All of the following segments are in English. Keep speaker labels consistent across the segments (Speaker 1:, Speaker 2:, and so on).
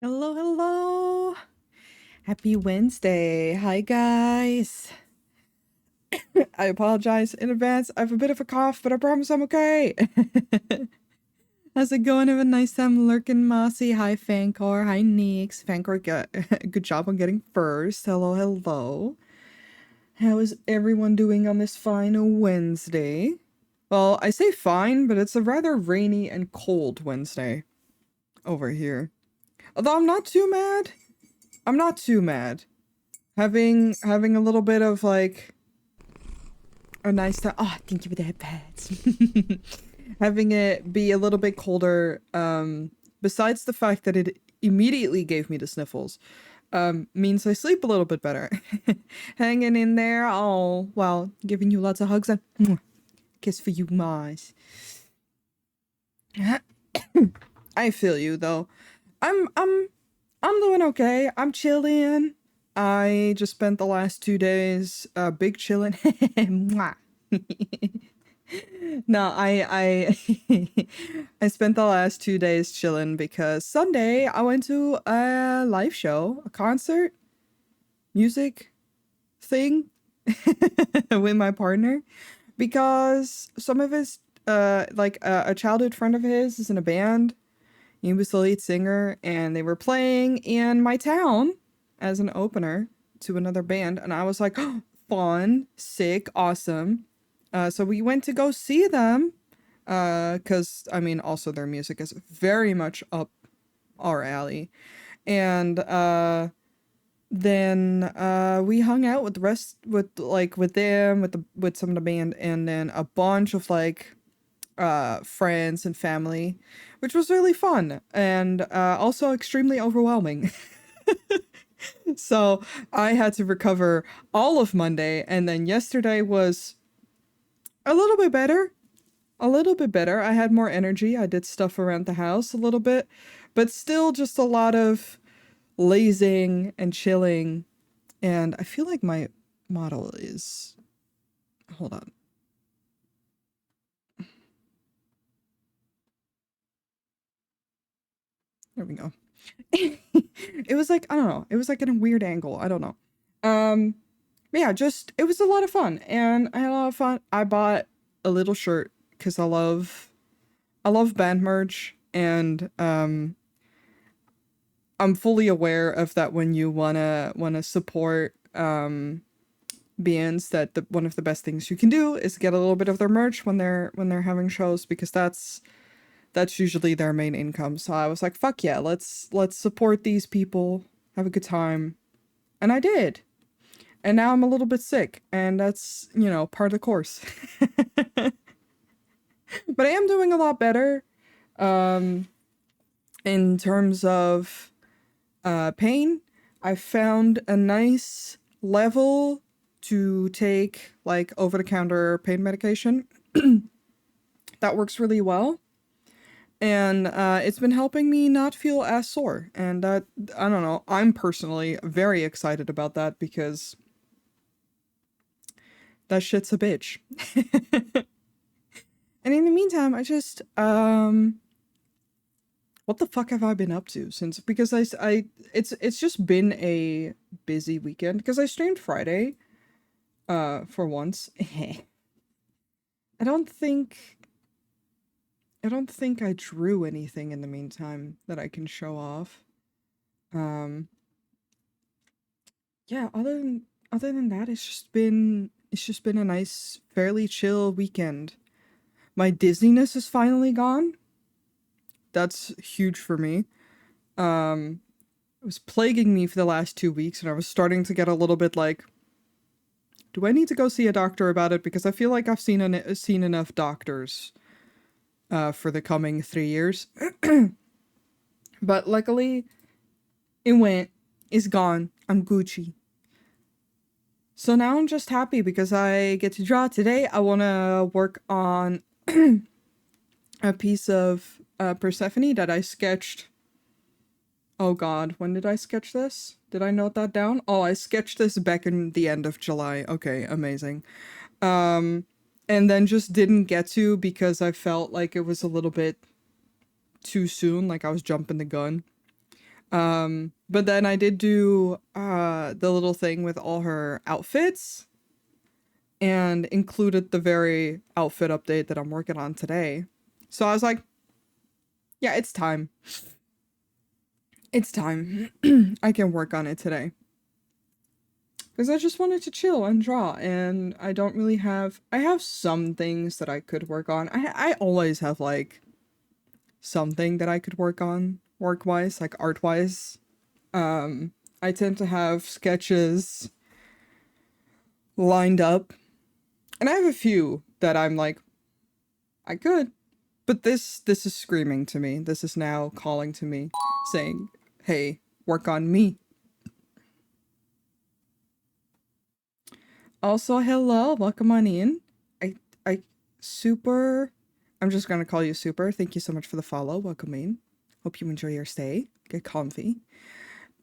Speaker 1: Hello, hello. Happy Wednesday. Hi, guys. I apologize in advance. I have a bit of a cough, but I promise I'm okay. How's it going? Have a nice time lurking, Mossy. Hi, Fancor. Hi, Neeks. Fancor, good job on getting first. Hello, hello. How is everyone doing on this fine Wednesday? Well, I say fine, but it's a rather rainy and cold Wednesday over here. Although I'm not too mad. I'm not too mad. Having a little bit of like a nice time. Oh, thank you for the headpads. Having it be a little bit colder, besides the fact that it immediately gave me the sniffles, means I sleep a little bit better. Hanging in there, oh, well, giving you lots of hugs and kiss for you, Mars. I feel you though. I'm I'm I'm doing okay. I'm chilling. I just spent the last 2 days big chilling. Mwah. No, I spent the last 2 days chilling because Sunday I went to a live show, a concert, music thing with my partner because some of his a childhood friend of his is in a band. He was the lead singer, and they were playing in my town as an opener to another band, and I was like, oh, fun, sick, awesome. So we went to go see them, because I mean, also their music is very much up our alley, and then we hung out with the rest with them with some of the band, and then a bunch of friends and family, which was really fun and also extremely overwhelming. So I had to recover all of Monday, and then yesterday was a little bit better. A little bit better. I had more energy. I did stuff around the house a little bit, but still just a lot of lazing and chilling. And I feel like my model is. Hold on. There we go. It was like, I don't know. It was like in a weird angle. I don't know. Um, but yeah, just it was a lot of fun, and I had a lot of fun. I bought a little shirt because I love band merch, and I'm fully aware of that when you wanna support bands, that one of the best things you can do is get a little bit of their merch when they're having shows, because that's usually their main income. So I was like, fuck yeah, let's support these people, have a good time. And I did. And now I'm a little bit sick, and that's, part of the course. But I am doing a lot better um in terms of pain. I found a nice level to take like over the counter pain medication that works really well. And it's been helping me not feel as sore. And that, I don't know, I'm personally very excited about that because that shit's a bitch. And in the meantime, I just, what the fuck have I been up to since, because it's just been a busy weekend because I streamed Friday, for once. I don't think, I don't think I drew anything in the meantime that I can show off. Um, yeah, other than that, it's just been a nice, fairly chill weekend. My dizziness is finally gone. That's huge for me. It was plaguing me for the last 2 weeks, and I was starting to get a little bit like, do I need to go see a doctor about it? Because I feel like I've seen enough doctors for the coming 3 years. But luckily, it went. It's gone. I'm Gucci. So now I'm just happy because I get to draw today. I want to work on a piece of Persephone that I sketched. Oh god, when did I sketch this? Did I note that down? Oh, I sketched this back in the end of July. Okay, amazing. Um, and then just didn't get to because I felt like it was a little bit too soon, like I was jumping the gun. But then I did do the little thing with all her outfits and included the very outfit update that I'm working on today. So I was like, yeah, it's time. It's time. I can work on it today. Because I just wanted to chill and draw, and I don't really have... I have some things that I could work on. I always have, like, something that I could work on, work-wise, like art-wise. I tend to have sketches lined up, and I have a few that I'm like, I could. But this is screaming to me. This is now calling to me, saying, hey, work on me. Also, hello, welcome on in. I super, I'm just gonna call you Super. Thank you so much for the follow. Welcome in. Hope you enjoy your stay. Get comfy.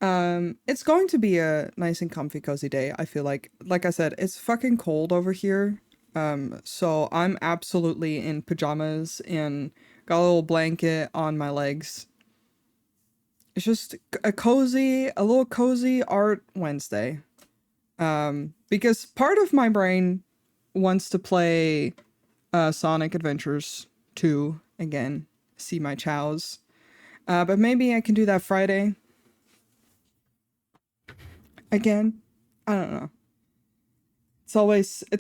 Speaker 1: It's going to be a nice and comfy, cozy day. I feel like I said, it's fucking cold over here. So I'm absolutely in pajamas and got a little blanket on my legs. It's just a little cozy art Wednesday. Because part of my brain wants to play Sonic Adventures 2 again, see my chows. But maybe I can do that Friday. Again, I don't know. It's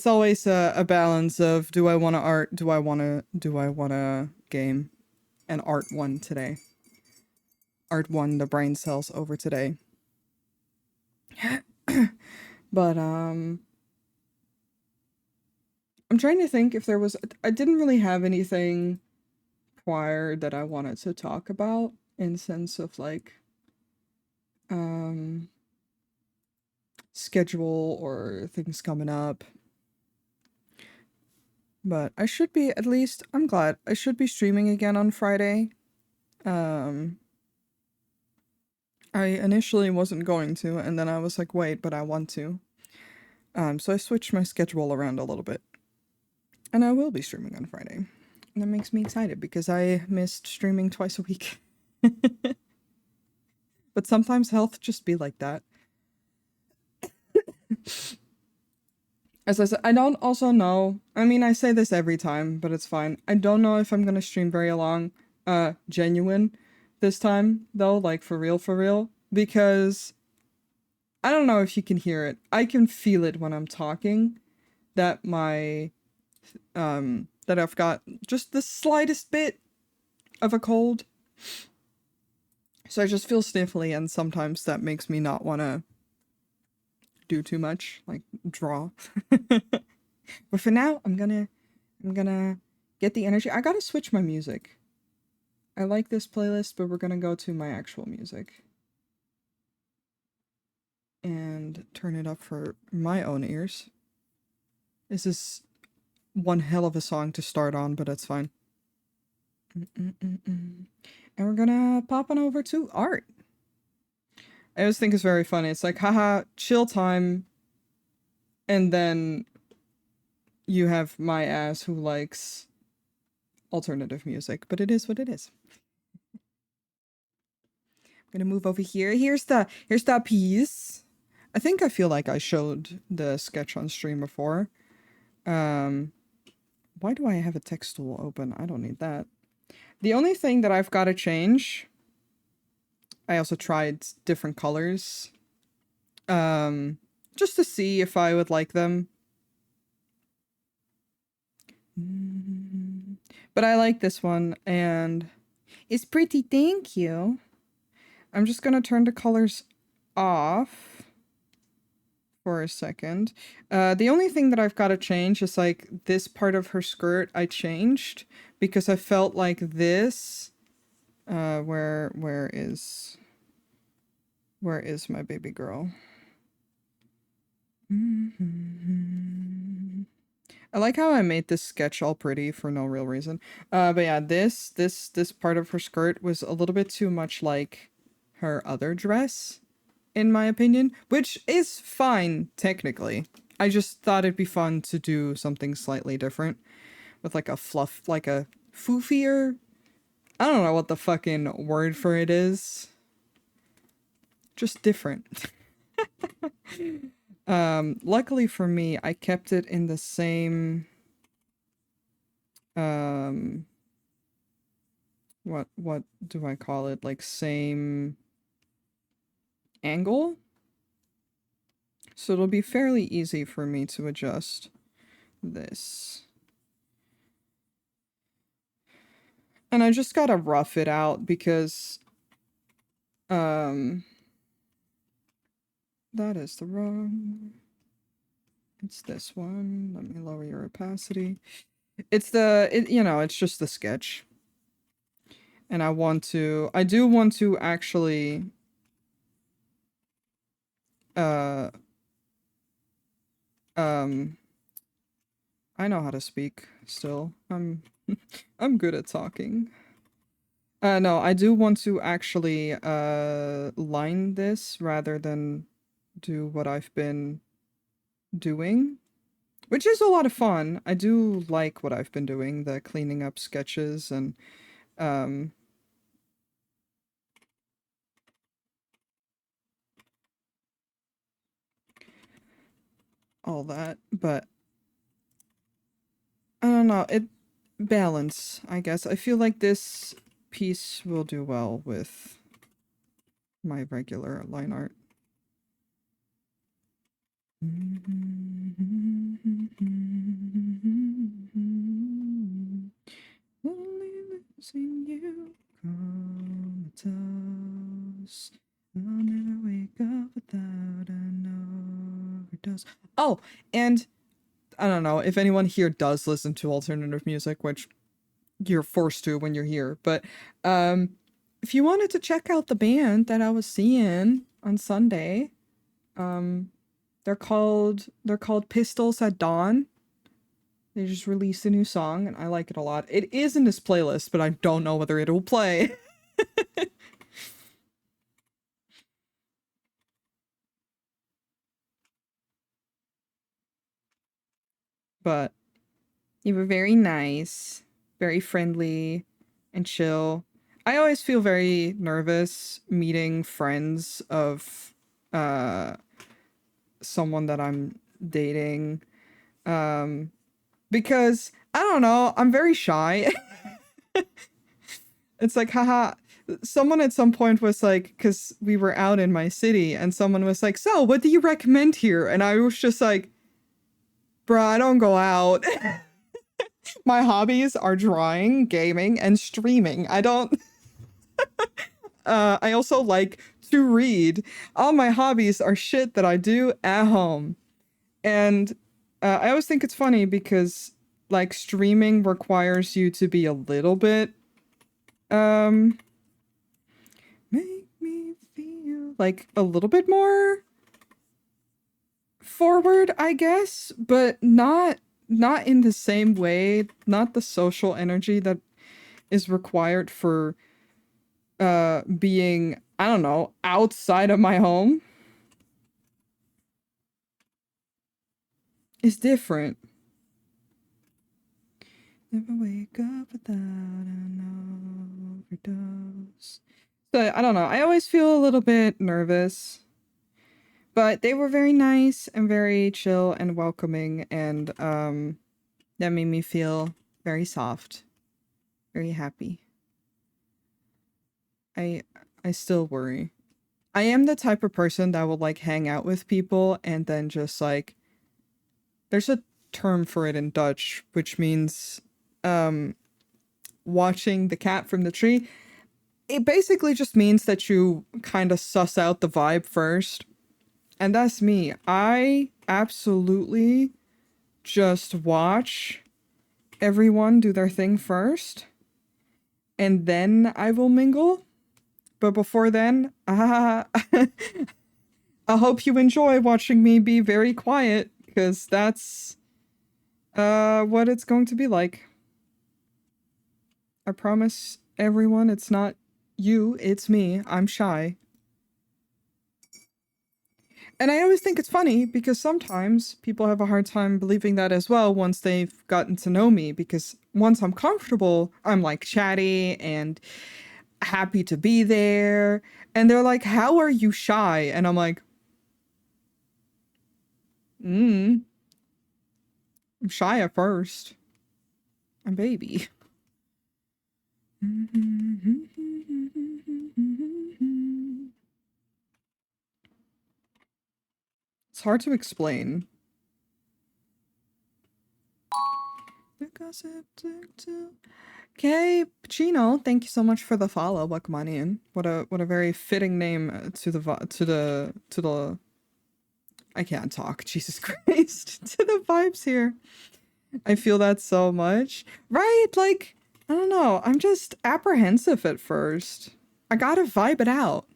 Speaker 1: always a balance of, do I want to art, do I want to game, and art won today. Art won the brain cells over today. But I'm trying to think if there was... I didn't really have anything prior that I wanted to talk about in sense of like schedule or things coming up. But I should be, at least, I'm glad, I should be streaming again on Friday. I initially wasn't going to, and then I was like, wait, but I want to. So I switched my schedule around a little bit. And I will be streaming on Friday. And that makes me excited because I missed streaming twice a week. But sometimes health just be like that. As I said, I don't also know. I mean, I say this every time, but it's fine. I don't know if I'm gonna stream very long, genuine this time, though, like for real, because I don't know if you can hear it. I can feel it when I'm talking that that I've got just the slightest bit of a cold. So I just feel sniffly, and sometimes that makes me not want to do too much, like draw. But for now, I'm gonna get the energy. I gotta switch my music. I like this playlist, but we're gonna go to my actual music and turn it up for my own ears. This is one hell of a song to start on, but it's fine. And we're gonna pop on over to art. I always think it's very funny. It's like, haha, chill time. And then you have my ass who likes alternative music, but it is what it is. I'm gonna move over here. Here's that piece. I think I feel like I showed the sketch on stream before. Why do I have a text tool open? I don't need that. The only thing that I've got to change, I also tried different colors, just to see if I would like them. But I like this one, and it's pretty, thank you. I'm just gonna turn the colors off for a second. The only thing that I've got to change is like this part of her skirt I changed because I felt like this, where is my baby girl? I like how I made this sketch all pretty for no real reason. But yeah, this part of her skirt was a little bit too much like her other dress, in my opinion, which is fine, technically. I just thought it'd be fun to do something slightly different with like a fluff, like a foofier. I don't know what the fucking word for it is. just different. Luckily for me, I kept it in the same, what do I call it? Like same angle? So it'll be fairly easy for me to adjust this. And I just gotta rough it out because, that is the wrong, it's this one. Let me lower your opacity. It's it's just the sketch. And I do want to actually, I know how to speak still. I'm good at talking. No, I do want to actually, line this rather than do what I've been doing, which is a lot of fun. I do like what I've been doing, the cleaning up sketches and, all that, but I don't know, balance, I guess. I feel like this piece will do well with my regular line art. Only losing you, comatose. I'll never wake up without an overdose. Oh, and I don't know if anyone here does listen to alternative music, which you're forced to when you're here, but if you wanted to check out the band that I was seeing on Sunday, they're called Pistols at Dawn. They just released a new song and I like it a lot. It is in this playlist, but I don't know whether it will play. But you were very nice, very friendly, and chill. I always feel very nervous meeting friends of someone that I'm dating. Because I don't know, I'm very shy. It's like, haha. Someone at some point was like, because we were out in my city, and someone was like, "So, what do you recommend here?" And I was just like, "Bruh, I don't go out." My hobbies are drawing, gaming, and streaming. I don't. I also like to read. All my hobbies are shit that I do at home. And I always think it's funny because, like, streaming requires you to be a little bit, make me feel like a little bit more forward, I guess, but not in the same way, not the social energy that is required for being, I don't know, outside of my home is different. Never wake up without an overdose. So I don't know, I always feel a little bit nervous. But they were very nice and very chill and welcoming, and that made me feel very soft, very happy. I still worry. I am the type of person that will like hang out with people and then just like, there's a term for it in Dutch, which means watching the cat from the tree. It basically just means that you kind of suss out the vibe first. And that's me. I absolutely just watch everyone do their thing first, and then I will mingle. But before then, I hope you enjoy watching me be very quiet, because that's what it's going to be like. I promise everyone it's not you, it's me. I'm shy. And I always think it's funny because sometimes people have a hard time believing that as well once they've gotten to know me, because once I'm comfortable, I'm like chatty and happy to be there. And they're like, how are you shy? And I'm like, I'm shy at first. I'm baby. It's hard to explain. Okay, Pacino, thank you so much for the follow. Welcome on in. What a very fitting name to the I can't talk. Jesus Christ. To the vibes here. I feel that so much. Right? Like, I don't know. I'm just apprehensive at first. I gotta vibe it out.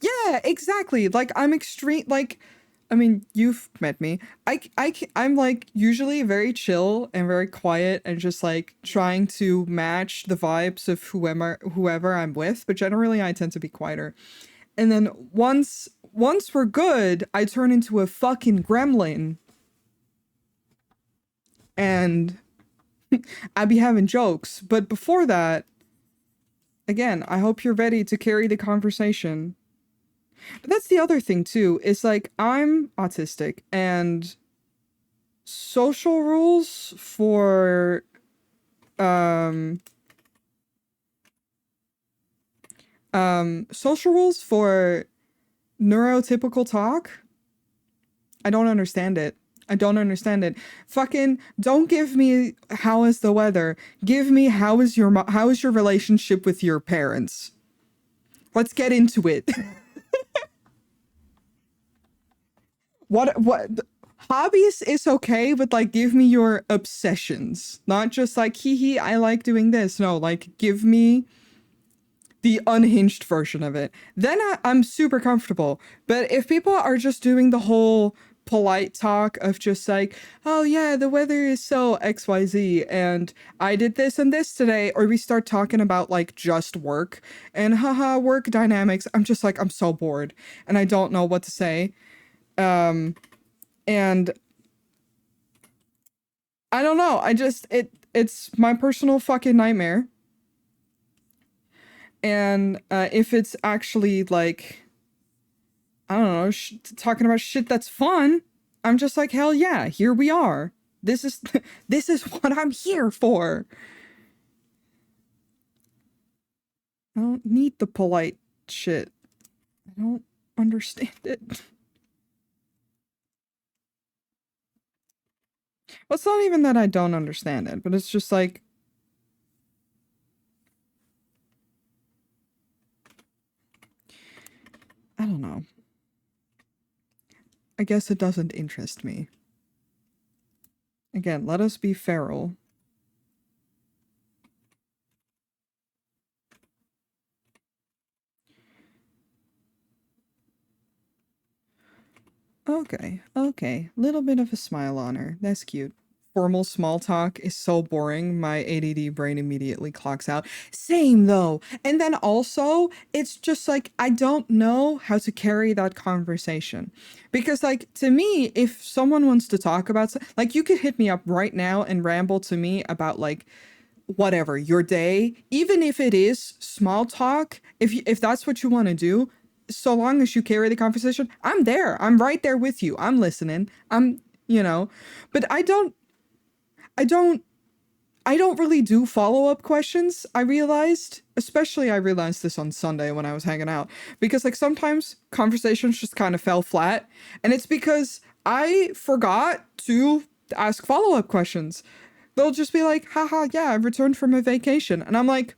Speaker 1: Yeah, exactly. Like, I'm extreme. Like, I mean, you've met me. I'm like usually very chill and very quiet and just like trying to match the vibes of whoever I'm with. But generally, I tend to be quieter. And then once we're good, I turn into a fucking gremlin. And I'd be having jokes. But before that, again, I hope you're ready to carry the conversation. But that's the other thing too, is like I'm autistic and social rules for social rules for neurotypical talk, I don't understand it. I don't understand it. Fucking don't give me how is the weather. Give me how is your relationship with your parents. Let's get into it. What hobbies is okay, but like give me your obsessions. Not just like hee I like doing this. No, like give me the unhinged version of it. Then I'm super comfortable. But if people are just doing the whole polite talk of just like, oh yeah, the weather is so XYZ and I did this and this today, or we start talking about like just work and haha work dynamics, I'm just like, I'm so bored and I don't know what to say. And I don't know, it's my personal fucking nightmare. And if it's actually like, I don't know, talking about shit that's fun, I'm just like, hell yeah, here we are. This is this is what I'm here for. I don't need the polite shit. I don't understand it. Well, it's not even that I don't understand it, but it's just like, I don't know. I guess it doesn't interest me. Again, let us be feral. Okay. Little bit of a smile on her. That's cute. Formal small talk is so boring. My ADD brain immediately clocks out. Same though. And then also, it's just like, I don't know how to carry that conversation. Because, like, to me, if someone wants to talk about, like, you could hit me up right now and ramble to me about, like, whatever, your day, even if it is small talk, if that's what you want to do, so long as you carry the conversation, I'm there. I'm right there with you. I'm listening. But I don't really do follow-up questions. I realized this on Sunday when I was hanging out, because like sometimes conversations just kind of fell flat, and it's because I forgot to ask follow-up questions. They'll just be like, haha, yeah, I returned from a vacation. And I'm like,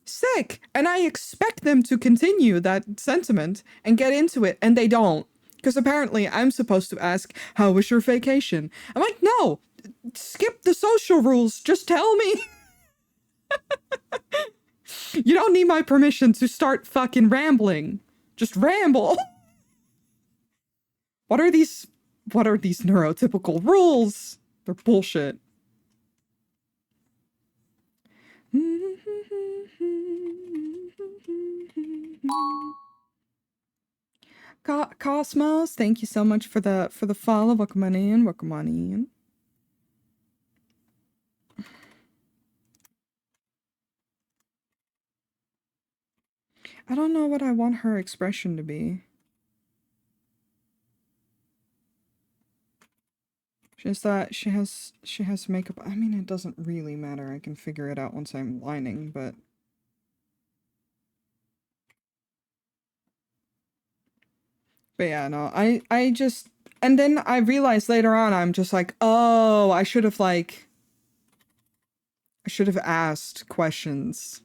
Speaker 1: sick. And I expect them to continue that sentiment and get into it, and they don't. Because apparently I'm supposed to ask, how was your vacation? I'm like, no, skip the social rules. Just tell me. You don't need my permission to start fucking rambling. Just ramble. What are these neurotypical rules? They're bullshit. Cosmos, thank you so much for the follow. Welcome on in. I don't know what I want her expression to be. Just that she has makeup. I mean, it doesn't really matter. I can figure it out once I'm lining, but yeah, no. I just, and then I realized later on I'm just like, "Oh, I should have asked questions."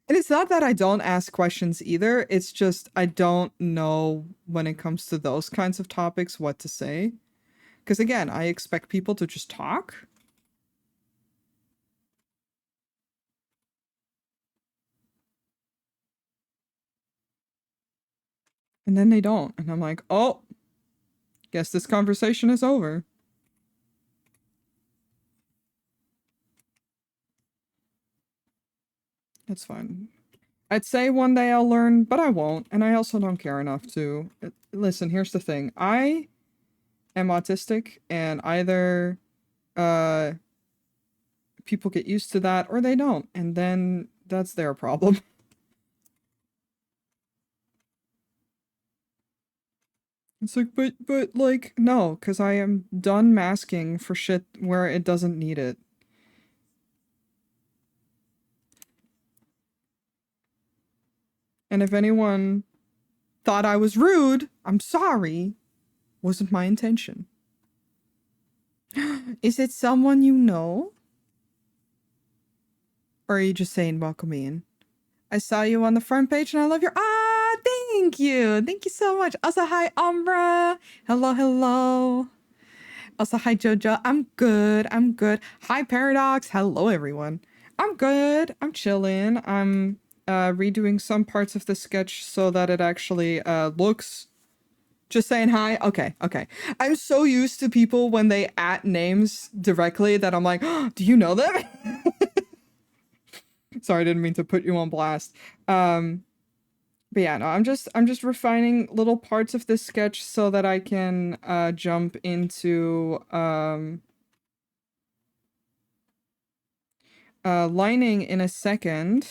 Speaker 1: And it's not that I don't ask questions either. It's just I don't know when it comes to those kinds of topics what to say. Because again, I expect people to just talk. And then they don't. And I'm like, oh, guess this conversation is over. It's fine. I'd say one day I'll learn, but I won't. And I also don't care enough to. Listen, here's the thing. I am autistic, and either uh, people get used to that or they don't. And then that's their problem. It's like, but like, no, because I am done masking for shit where it doesn't need it. And if anyone thought I was rude, I'm sorry. Wasn't my intention. Is it someone you know? Or are you just saying welcome in? I saw you on the front page and I love your. Ah, thank you. Thank you so much. Also, hi, Umbra. Hello, hello. Also, hi, Jojo. I'm good. I'm good. Hi, Paradox. Hello, everyone. I'm good. I'm chilling. I'm redoing some parts of the sketch so that it actually looks. Just saying hi. Okay, okay. I'm so used to people when they at names directly that I'm like, oh, do you know them? Sorry, I didn't mean to put you on blast. But yeah, no, I'm just refining little parts of this sketch so that I can jump into lining in a second.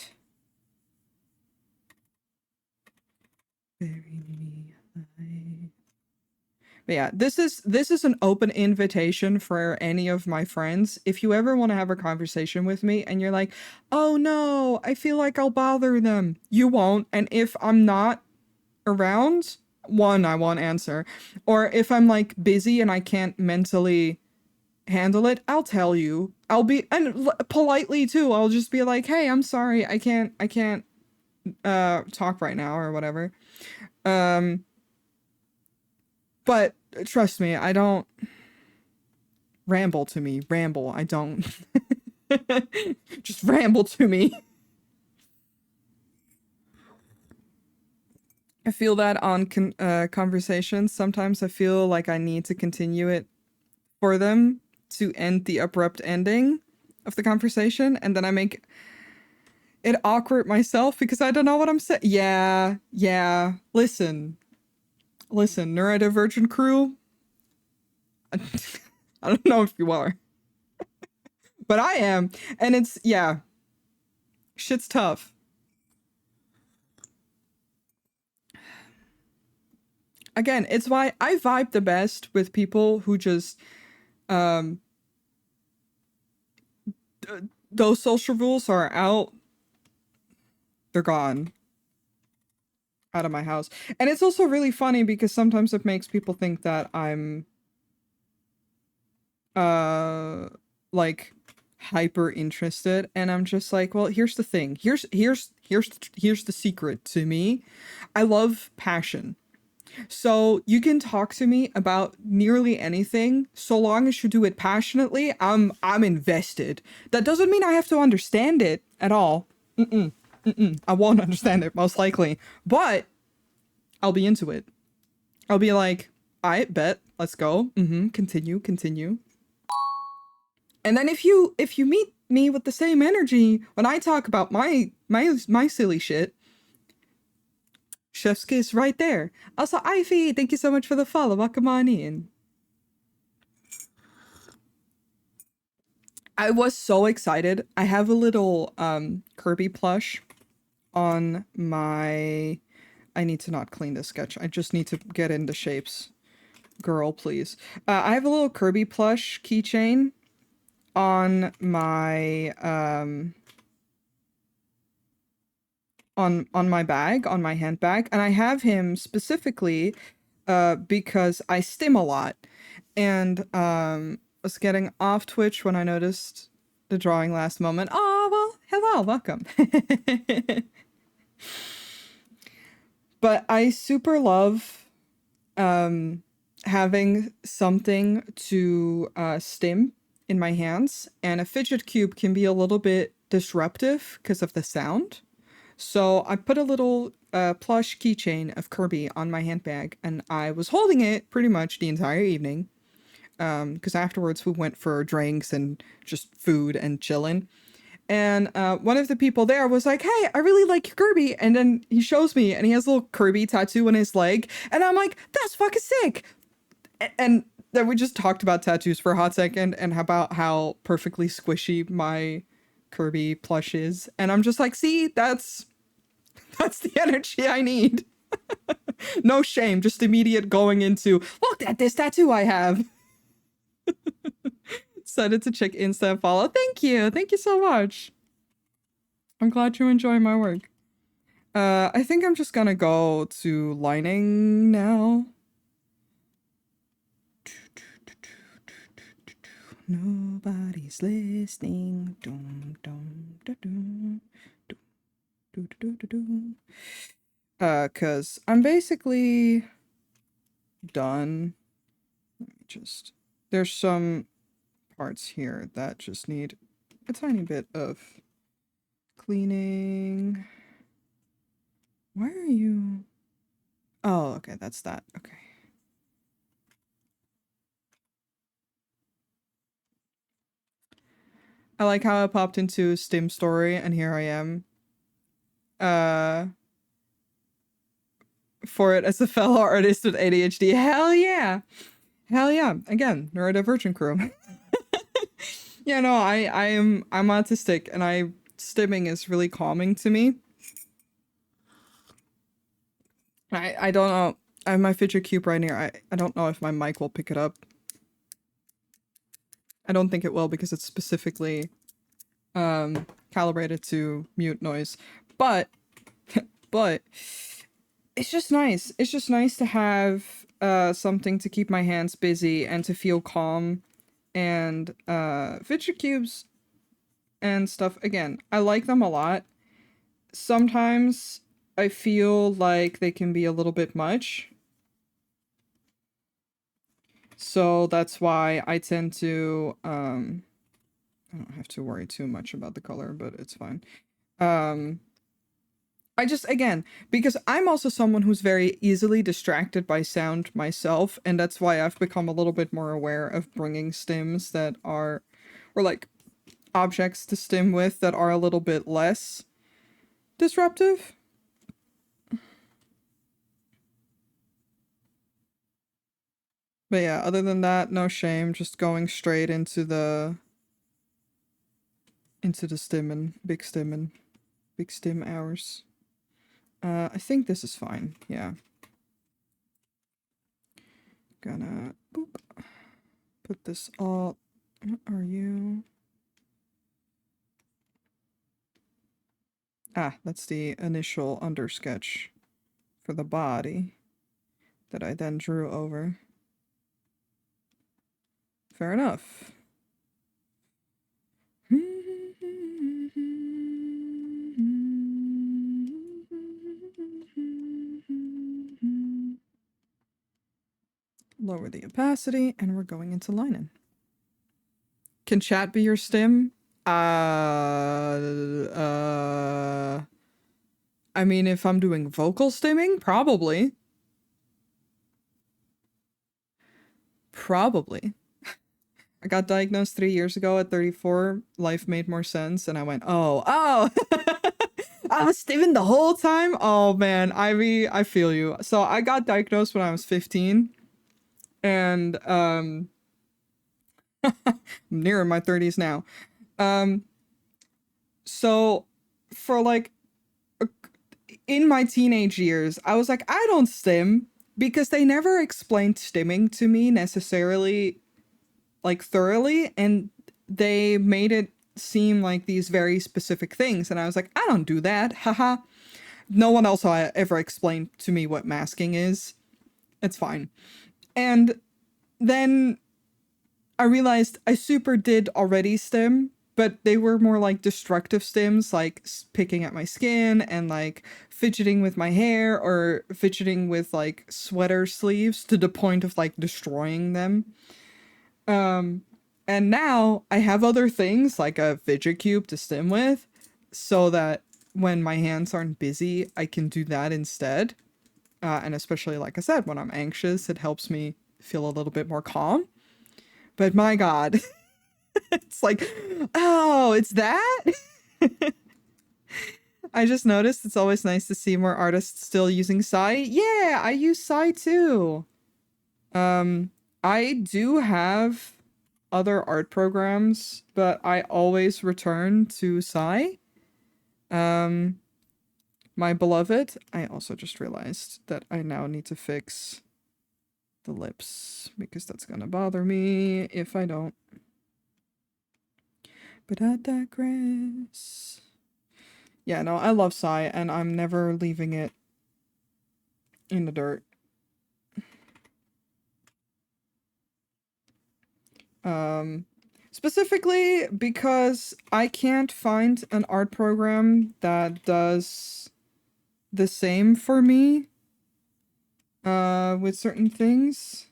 Speaker 1: But yeah, this is an open invitation for any of my friends. If you ever want to have a conversation with me and you're like, "Oh no, I feel like I'll bother them." You won't. And if I'm not around, one, I won't answer. Or if I'm like busy and I can't mentally handle it, I'll tell you. I'll be and politely too. I'll just be like, "Hey, I'm sorry. I can't talk right now or whatever." Um but trust me, I don't ramble to me. Ramble. I don't. Just ramble to me. I feel that on conversations. Sometimes I feel like I need to continue it for them to end the abrupt ending of the conversation, and then I make it awkward myself because I don't know what I'm saying. Yeah, yeah. Listen, neurodivergent crew. I don't know if you are, but I am, and it's yeah, shit's tough. Again, it's why I vibe the best with people who just um those social rules are out, they're gone out of my house. And it's also really funny because sometimes it makes people think that I'm uh like hyper interested, and I'm just like, well, here's the thing. Here's the secret to me. I love passion. So you can talk to me about nearly anything so long as you do it passionately. I'm invested. That doesn't mean I have to understand it at all. I won't understand it most likely, but I'll be into it. I'll be like, I bet, let's go. Continue. And then if you meet me with the same energy when I talk about my silly shit, chef's kiss right there. Also, Ivy, thank you so much for the follow. Welcome on in. I was so excited. I have a little Kirby plush on my... I need to not clean this sketch. I just need to get into shapes. Girl, please. I have a little Kirby plush keychain on my on my bag, on my handbag, and I have him specifically because I stim a lot, and was getting off Twitch when I noticed the drawing last moment. Oh, well, hello, welcome. But I super love having something to stim in my hands, and a fidget cube can be a little bit disruptive because of the sound. So I put a little plush keychain of Kirby on my handbag, and I was holding it pretty much the entire evening. Because afterwards we went for drinks and just food and chilling. And one of the people there was like, "Hey, I really like your Kirby." And then he shows me, and he has a little Kirby tattoo on his leg. And I'm like, "That's fucking sick." And then we just talked about tattoos for a hot second and about how perfectly squishy my Kirby plush is. And I'm just like, see, that's the energy I need. No shame, just immediate going into, look at this tattoo I have. Decided to check Insta and follow. Thank you. Thank you so much. I'm glad you enjoy my work. I think I'm just gonna go to lining now. Nobody's listening. Dum, dum, da, dum, dum, do, do, do, do. Cause I'm basically done. Let me just... There's some parts here that just need a tiny bit of cleaning. Why are you... Oh, okay, that's that. Okay. I like how I popped into Stim Story and here I am. For it as a fellow artist with ADHD. Hell yeah. Hell yeah. Again, neurodivergent crew. Yeah, no, I'm autistic, and stimming is really calming to me. I don't know. I have my fidget cube right here. I don't know if my mic will pick it up. I don't think it will because it's specifically calibrated to mute noise. But it's just nice. It's just nice to have something to keep my hands busy and to feel calm. And fidget cubes and stuff, again, I like them a lot. Sometimes I feel like they can be a little bit much. So that's why I tend to, I don't have to worry too much about the color, but it's fine. I just, again, because I'm also someone who's very easily distracted by sound myself, and that's why I've become a little bit more aware of bringing stims that are, or like objects to stim with that are a little bit less disruptive. But yeah, other than that, no shame, just going straight into the stim big stim hours. I think this is fine. Yeah. Gonna boop, put this all... What are you? Ah, that's the initial undersketch for the body that I then drew over. Fair enough. Lower the opacity, and we're going into linen. Can chat be your stim? I mean, if I'm doing vocal stimming, probably. Probably. I got diagnosed 3 years ago at 34. Life made more sense, and I went, oh. I was stimming the whole time? Oh, man, Ivy, I feel you. So I got diagnosed when I was 15. And I'm near my 30s now. So for like in my teenage years, I was like, I don't stim because they never explained stimming to me necessarily, like thoroughly, and they made it seem like these very specific things. And I was like, I don't do that. Haha. No one else ever explained to me what masking is. It's fine. And then I realized I super did already stim, but they were more like destructive stims, like picking at my skin and like fidgeting with my hair or fidgeting with like sweater sleeves to the point of like destroying them. Um, and now I have other things like a fidget cube to stim with so that when my hands aren't busy, I can do that instead. And especially, like I said, when I'm anxious, it helps me feel a little bit more calm. But my God, it's like, oh, it's that? I just noticed it's always nice to see more artists still using Sai. Yeah, I use Sai too. I do have other art programs, but I always return to Sai. My beloved. I also just realized that I now need to fix the lips because that's gonna bother me if I don't. But I digress. Yeah, no, I love Sai and I'm never leaving it in the dirt. Specifically because I can't find an art program that does the same for me with certain things.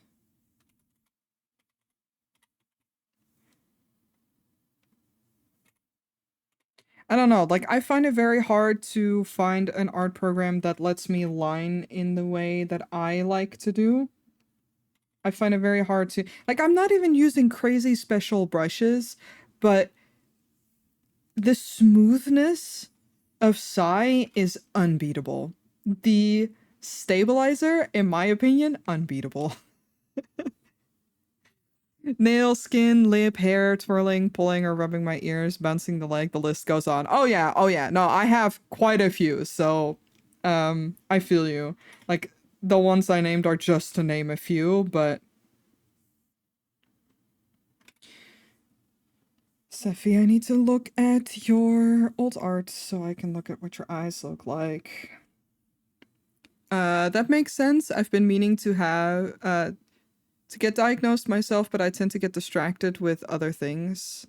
Speaker 1: I don't know, like I find it very hard to find an art program that lets me line in the way that I like to do. I find it very hard to, like, I'm not even using crazy special brushes, but the smoothness of Sai is unbeatable. The stabilizer, in my opinion, unbeatable. Nail, skin, lip, hair, twirling, pulling or rubbing my ears, bouncing the leg, the list goes on. Oh yeah. No, I have quite a few, so I feel you. Like the ones I named are just to name a few, but Sephi, I need to look at your old art so I can look at what your eyes look like. That makes sense. I've been meaning to have to get diagnosed myself, but I tend to get distracted with other things.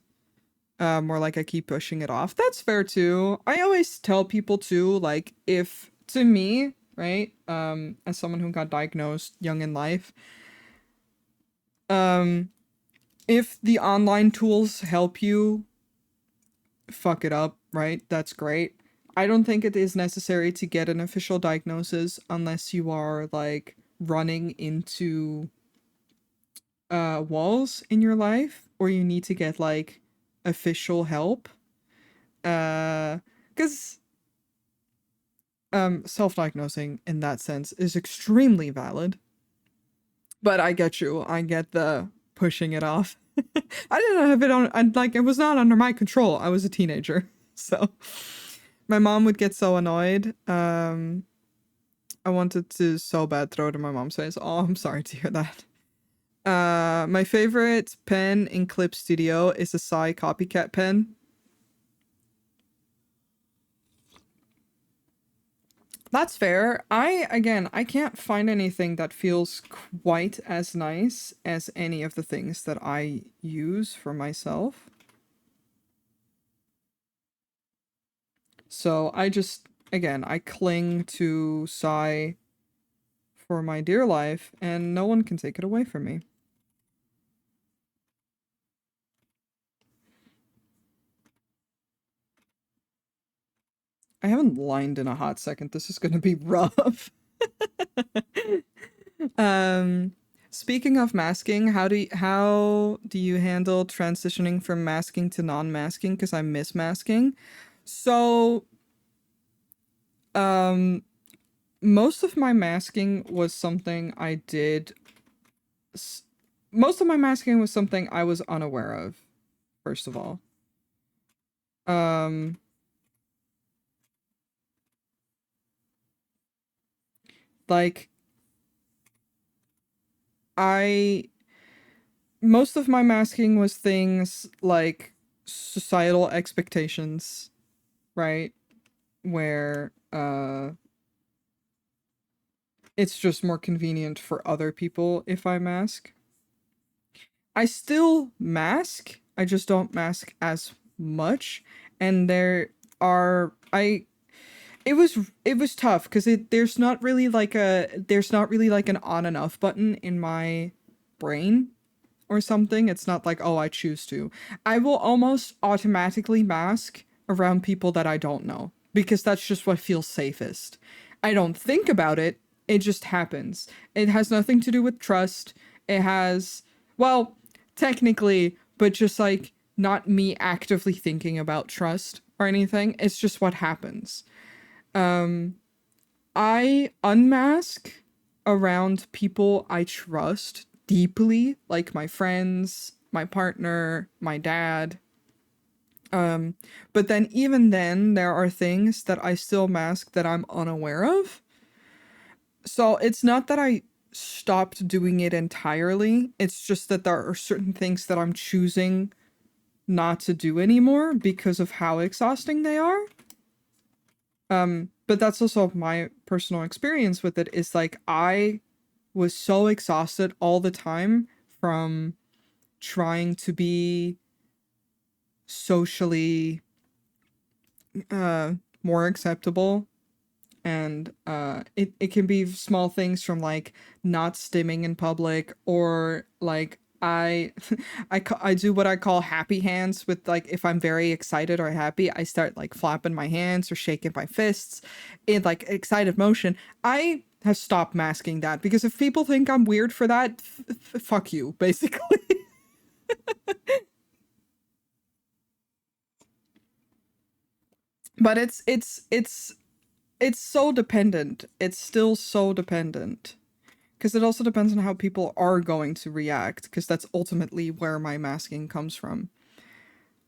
Speaker 1: More like I keep pushing it off. That's fair too. I always tell people too, like if to me, right, as someone who got diagnosed young in life, if the online tools help you fuck it up, right? That's great. I don't think it is necessary to get an official diagnosis unless you are like running into walls in your life or you need to get like official help. Because self-diagnosing in that sense is extremely valid. But I get you. I get the pushing it off. I didn't have it on, like, it was not under my control. I was a teenager. So my mom would get so annoyed. I wanted to so bad throw it in my mom's face. Oh, I'm sorry to hear that. My favorite pen in Clip Studio is a Sai copycat pen. That's fair. I can't find anything that feels quite as nice as any of the things that I use for myself. So I just, again, I cling to Sai for my dear life, and no one can take it away from me. I haven't lined in a hot second. This is gonna be rough. Speaking of masking, how do you handle transitioning from masking to non-masking? Because I miss masking. So, most of my masking was something I did. Most of my masking was something I was unaware of. First of all, um, Like, I most of my masking was things like societal expectations, right? Where it's just more convenient for other people if I mask. I still mask. I just don't mask as much. And are I it was tough because there's not really like an on and off button in my brain or something. It's not like, oh, I choose to. I will almost automatically mask around people that I don't know because that's just what feels safest. I don't think about it, it just happens. It has nothing to do with trust. It has, well, technically, but just like not me actively thinking about trust or anything. It's just what happens. I unmask around people I trust deeply, like my friends, my partner, my dad. But then even then, there are things that I still mask that I'm unaware of. So it's not that I stopped doing it entirely. It's just that there are certain things that I'm choosing not to do anymore because of how exhausting they are. But that's also my personal experience with it is like I was so exhausted all the time from trying to be socially more acceptable, and it can be small things from like not stimming in public, or like I do what I call happy hands with, like, if I'm very excited or happy, I start like flapping my hands or shaking my fists in like excited motion. I have stopped masking that because if people think I'm weird for that, fuck you, basically. But it's so dependent. It's still so dependent. Because it also depends on how people are going to react, because that's ultimately where my masking comes from.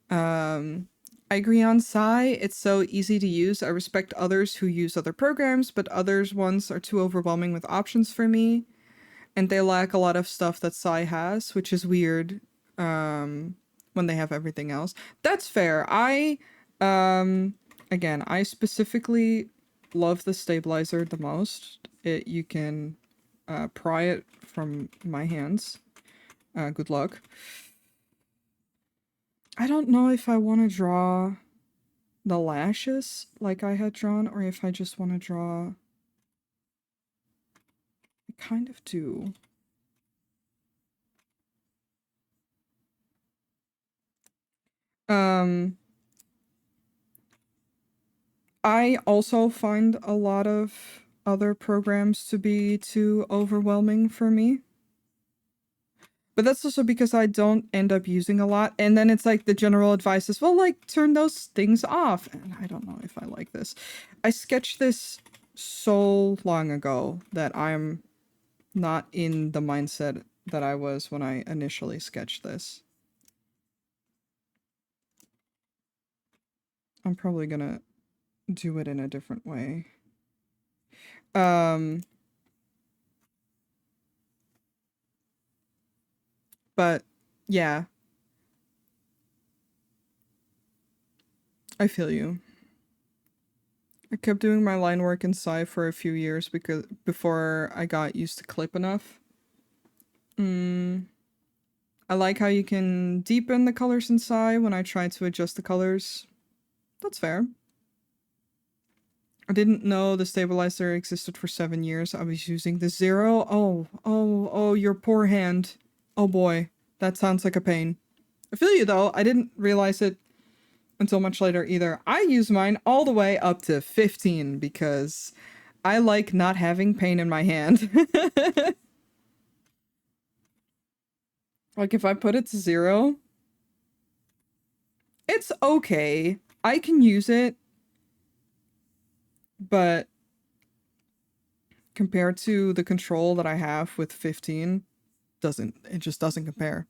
Speaker 1: I agree on Psy. It's so easy to use. I respect others who use other programs, but others ones are too overwhelming with options for me. And they lack a lot of stuff that Psy has, which is weird when they have everything else. That's fair. Again, I specifically love the stabilizer the most. You can pry it from my hands. Good luck. I don't know if I want to draw the lashes like I had drawn, or if I just want to draw... I kind of do. I also find a lot of other programs to be too overwhelming for me. But that's also because I don't end up using a lot. And then it's like the general advice is, well, like, turn those things off. And I don't know if I like this. I sketched this so long ago that I'm not in the mindset that I was when I initially sketched this. I'm probably gonna do it in a different way. But yeah, I feel you. I kept doing my line work in Psy for a few years because before I got used to clip enough. I like how you can deepen the colors in Psy when I try to adjust the colors. That's fair. I didn't know the stabilizer existed for 7 years. I was using the 0. Oh, your poor hand. Oh boy, that sounds like a pain. I feel you though. I didn't realize it until much later either. I use mine all the way up to 15 because I like not having pain in my hand. Like if I put it to 0, it's okay. I can use it, but compared to the control that I have with 15, it just doesn't compare.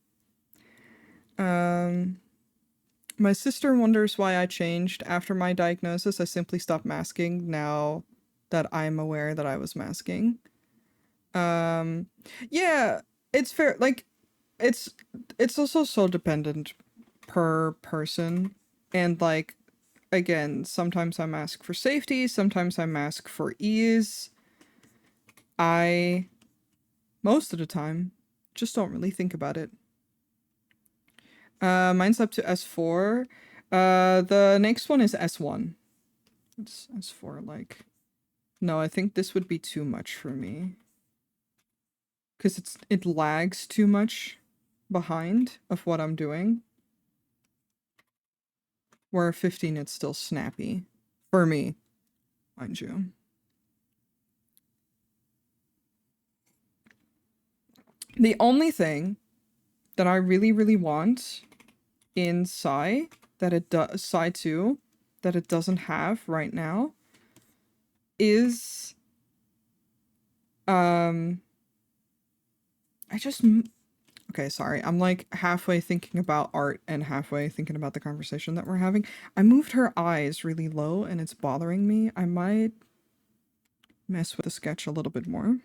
Speaker 1: My sister wonders why I changed. After my diagnosis, I simply stopped masking. Now that I'm aware that I was masking. Yeah, it's fair. Like, it's also so dependent per person, and like, again, sometimes I mask for safety, sometimes I mask for ease. I, most of the time, just don't really think about it. Mine's up to S4. The next one is S1. It's S4, like... No, I think this would be too much for me. Because it lags too much behind of what I'm doing. Where 15, it's still snappy. For me, mind you. The only thing that I really, really want in Psy, that it does, Psy 2, that it doesn't have right now, is, I just... Okay, sorry. I'm like halfway thinking about art and halfway thinking about the conversation that we're having. I moved her eyes really low and it's bothering me. I might mess with the sketch a little bit more.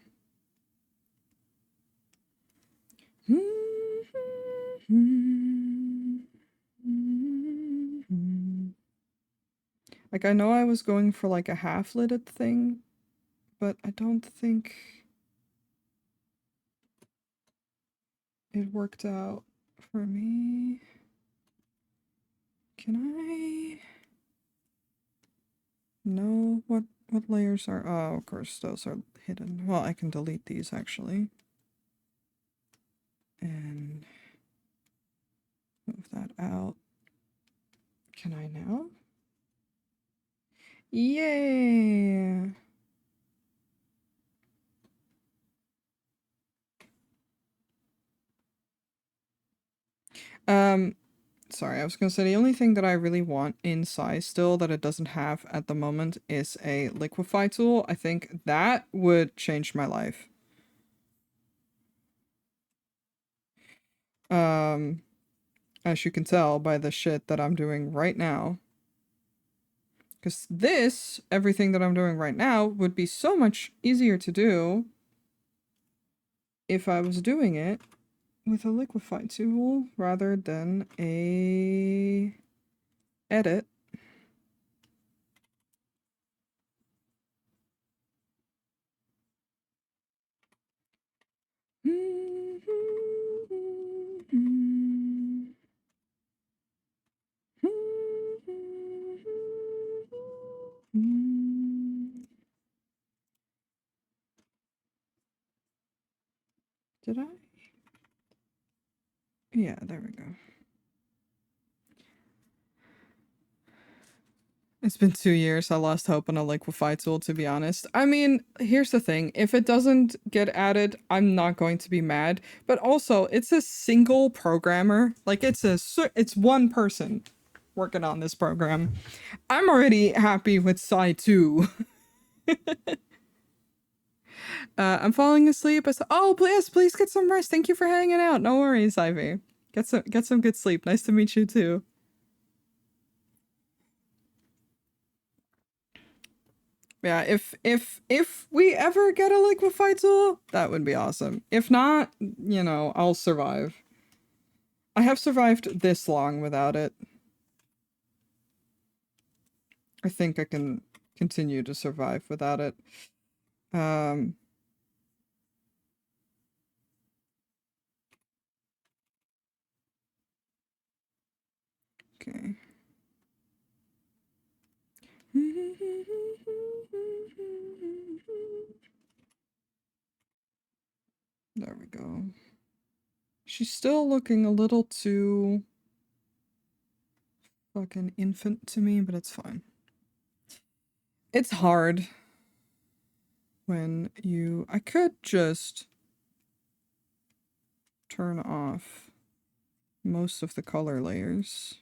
Speaker 1: Like, I know I was going for like a half-lidded thing, but I don't think it worked out for me. Can I... know what layers are... Oh, of course, those are hidden. Well, I can delete these, actually. And move that out. Can I now? Yeah. Sorry, I was gonna say the only thing that I really want in size still that it doesn't have at the moment is a liquify tool. I think that would change my life. As you can tell by the shit that I'm doing right now. Because this, everything that I'm doing right now, would be so much easier to do if I was doing it with a liquify tool rather than a edit. Did I? Yeah, there we go. It's been 2 years. I lost hope on a liquify tool, to be honest. I mean, here's the thing. If it doesn't get added, I'm not going to be mad. But also, it's a single programmer. Like, it's one person working on this program. I'm already happy with Psy 2. I'm falling asleep. Oh, please get some rest. Thank you for hanging out. No worries, Ivy. Get some good sleep. Nice to meet you too. Yeah, if we ever get a liquify tool, that would be awesome. If not, you know, I'll survive. I have survived this long without it. I think I can continue to survive without it. Okay. There we go. She's still looking a little too fucking infant to me, but it's fine. It's hard when you... I could just turn off most of the color layers.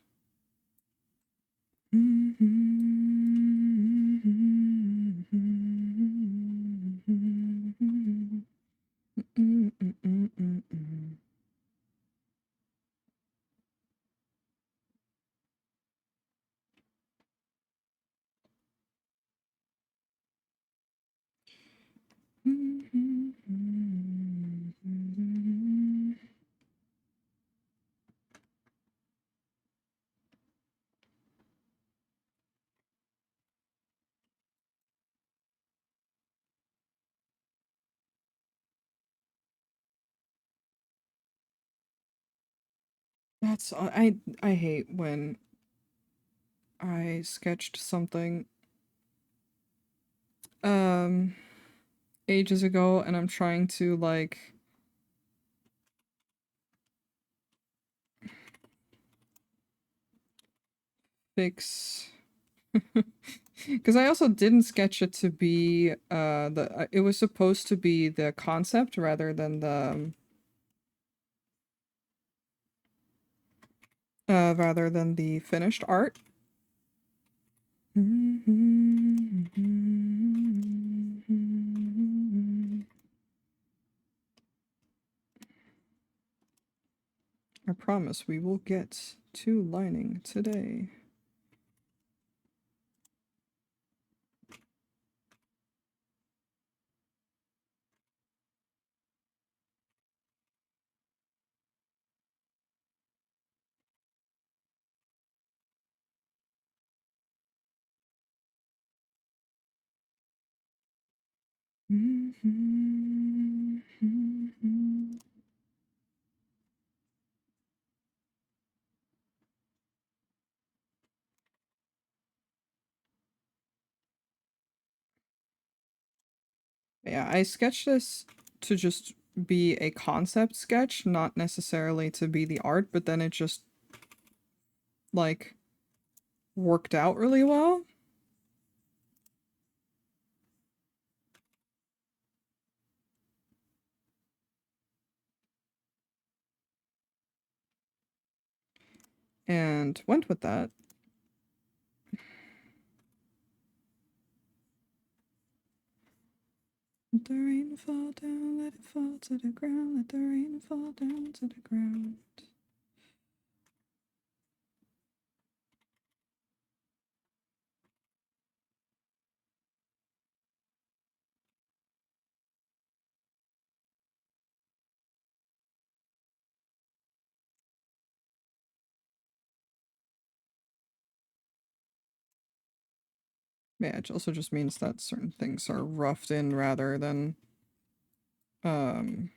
Speaker 1: That's I hate when I sketched something um ages ago and I'm trying to like fix because I also didn't sketch it to be the it was supposed to be the concept rather than the finished art. I promise we will get to lining today. Yeah, I sketched this to just be a concept sketch, not necessarily to be the art, but then it just like worked out really well. And went with that. Let the rain fall down, let it fall to the ground, let the rain fall down to the ground. Yeah, it also just means that certain things are roughed in rather than um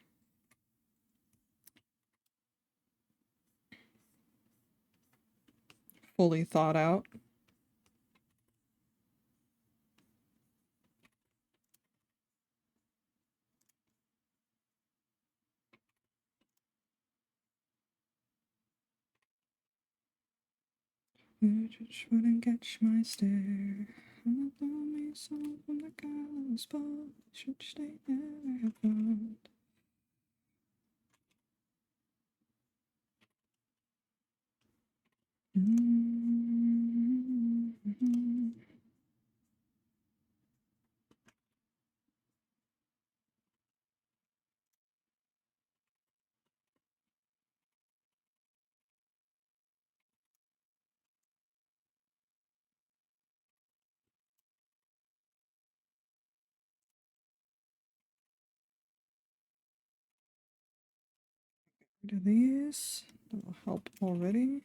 Speaker 1: fully thought out. You just wouldn't catch my stare. And I thought me some from the gallows, but should stay there have found. Rid of these. That'll help already.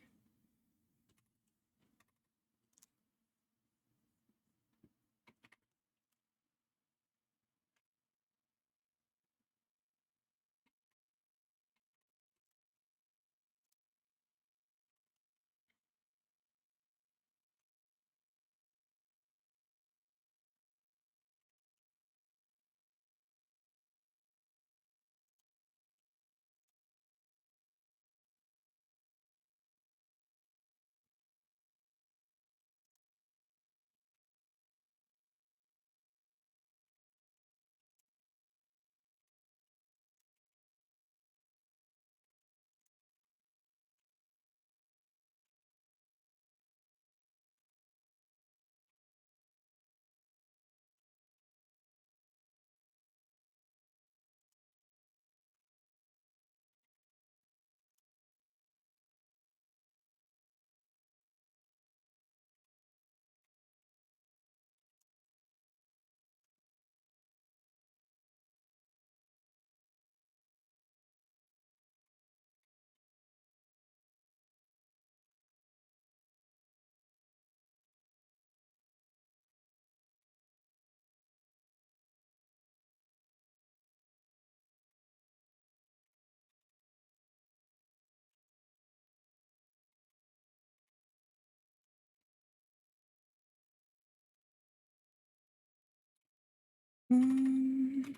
Speaker 1: I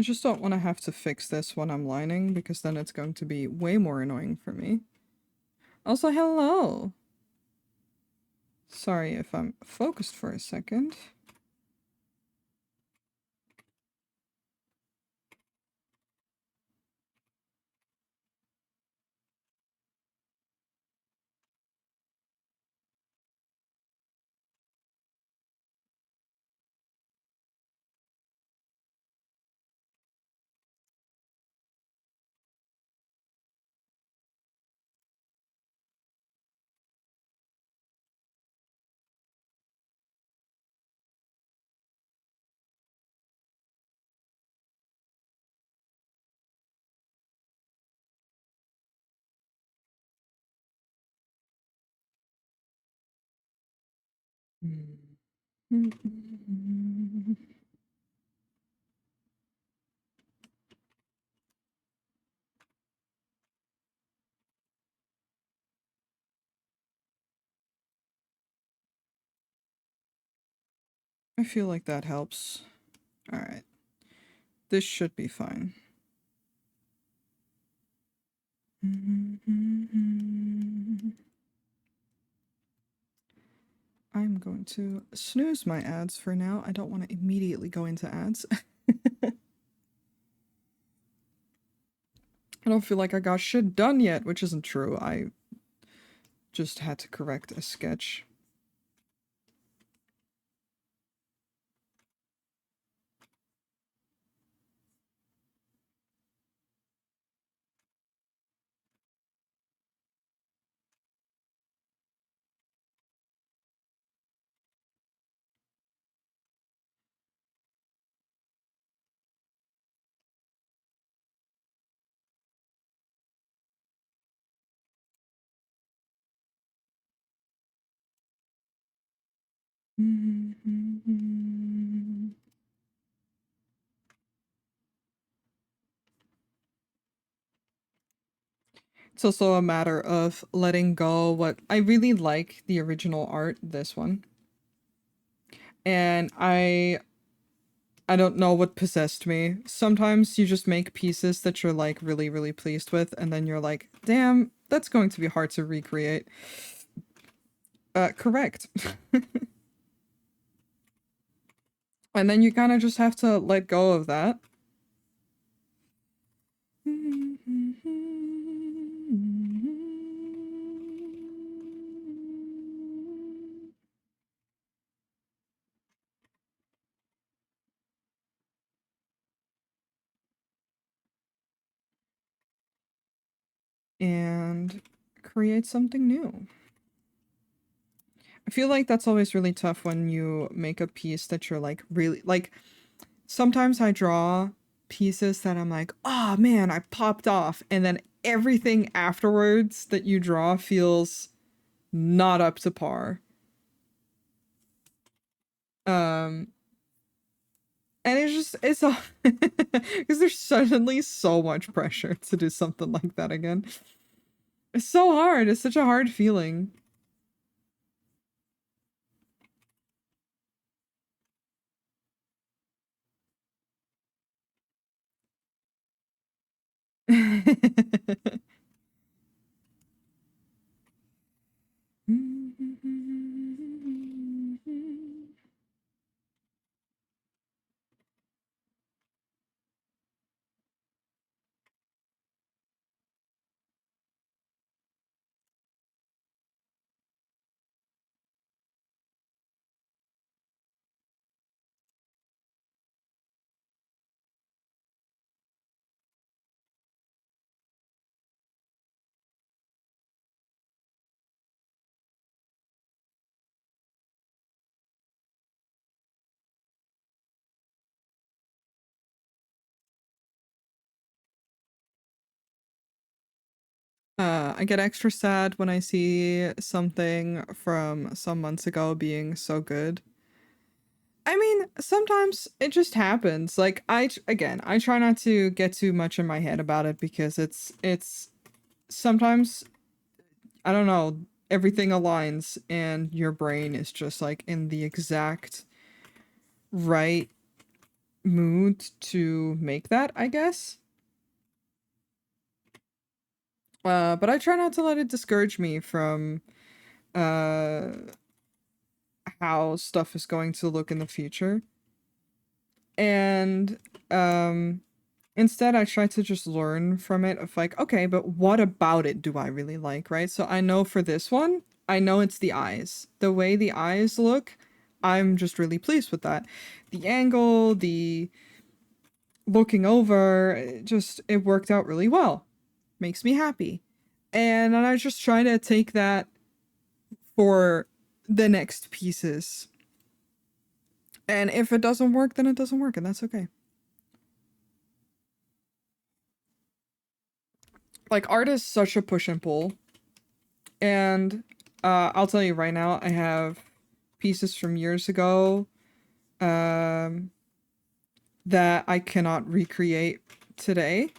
Speaker 1: just don't want to have to fix this when I'm lining, because then it's going to be way more annoying for me. Also, hello! Sorry if I'm focused for a second. I feel like that helps. Alright. This should be fine. I'm going to snooze my ads for now. I don't want to immediately go into ads. I don't feel like I got shit done yet, which isn't true. I just had to correct a sketch. It's also a matter of letting go what I really like the original art, this one. And I don't know what possessed me. Sometimes you just make pieces that you're like really, really pleased with, and then you're like, damn, that's going to be hard to recreate. Correct. And then you kind of just have to let go of that. And create something new. I feel like that's always really tough when you make a piece that you're like really like. Sometimes I draw pieces that I'm like, oh man, I popped off, and then everything afterwards that you draw feels not up to par. Um, and it's all because there's suddenly so much pressure to do something like that again. It's so hard. It's such a hard feeling. I get extra sad when I see something from some months ago being so good. I mean, sometimes it just happens. Like again, I try not to get too much in my head about it, because it's sometimes I don't know, everything aligns and your brain is just like in the exact right mood to make that, I guess. But I try not to let it discourage me from uh how stuff is going to look in the future. And um instead I try to just learn from it of like, okay, but what about it do I really like, right? So I know for this one, I know it's the eyes. The way the eyes look, I'm just really pleased with that. The angle, the looking over, it worked out really well. Makes me happy. And then I just try to take that for the next pieces. And if it doesn't work, then it doesn't work, and that's okay. Like art is such a push and pull. And I'll tell you right now, I have pieces from years ago um, that I cannot recreate today.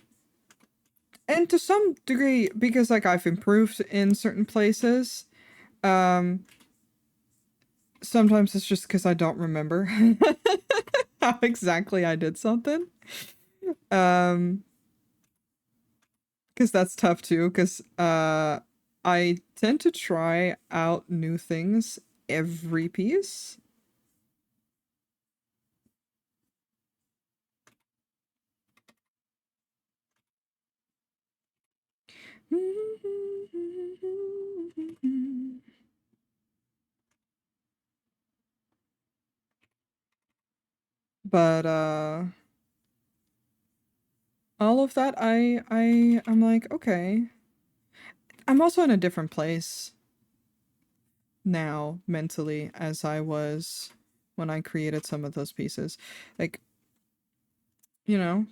Speaker 1: And to some degree, because like I've improved in certain places, um, sometimes it's just because I don't remember how exactly I did something. Um, because that's tough too, because I tend to try out new things every piece. But all of that I'm like, okay. I'm also in a different place now mentally as I was when I created some of those pieces. Like,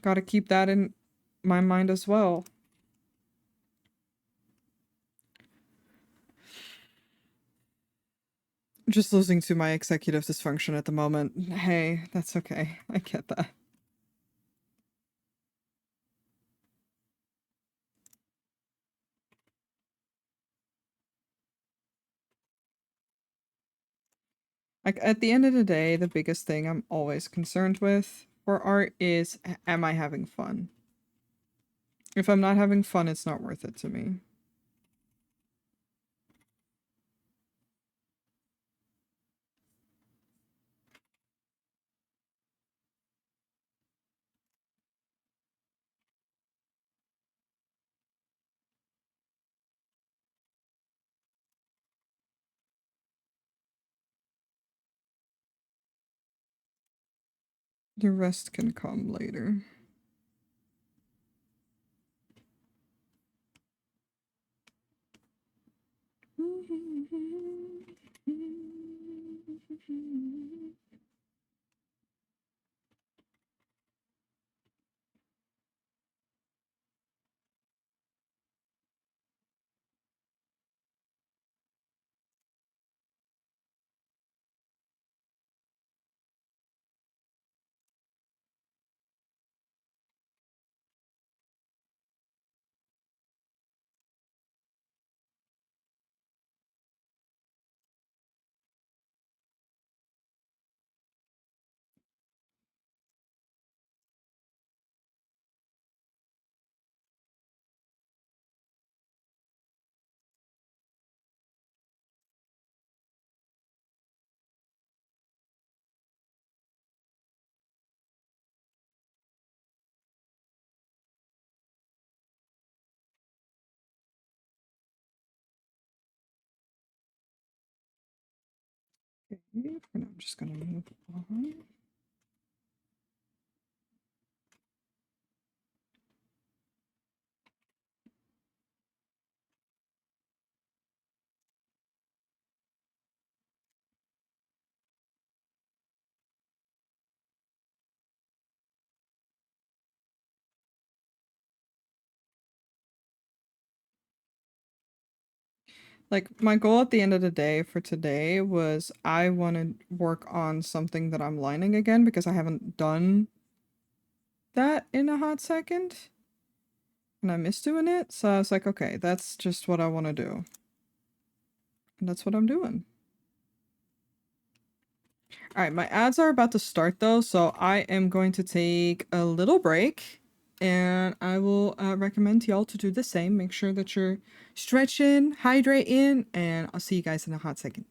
Speaker 1: got to keep that in my mind as well. Just losing to my executive dysfunction at the moment. Hey, that's okay. I get that. Like at the end of the day, the biggest thing I'm always concerned with for art is am I having fun? If I'm not having fun, it's not worth it to me. The rest can come later. Okay, for now I'm just gonna move on. Like my goal at the end of the day for today was I want to work on something that I'm lining again because I haven't done that in a hot second and I miss doing it. So I was like, okay, that's just what I want to do. And that's what I'm doing. All right, my ads are about to start though, so I am going to take a little break, and I will recommend y'all to do the same. Make sure that you're stretching, hydrating, and I'll see you guys in a hot second.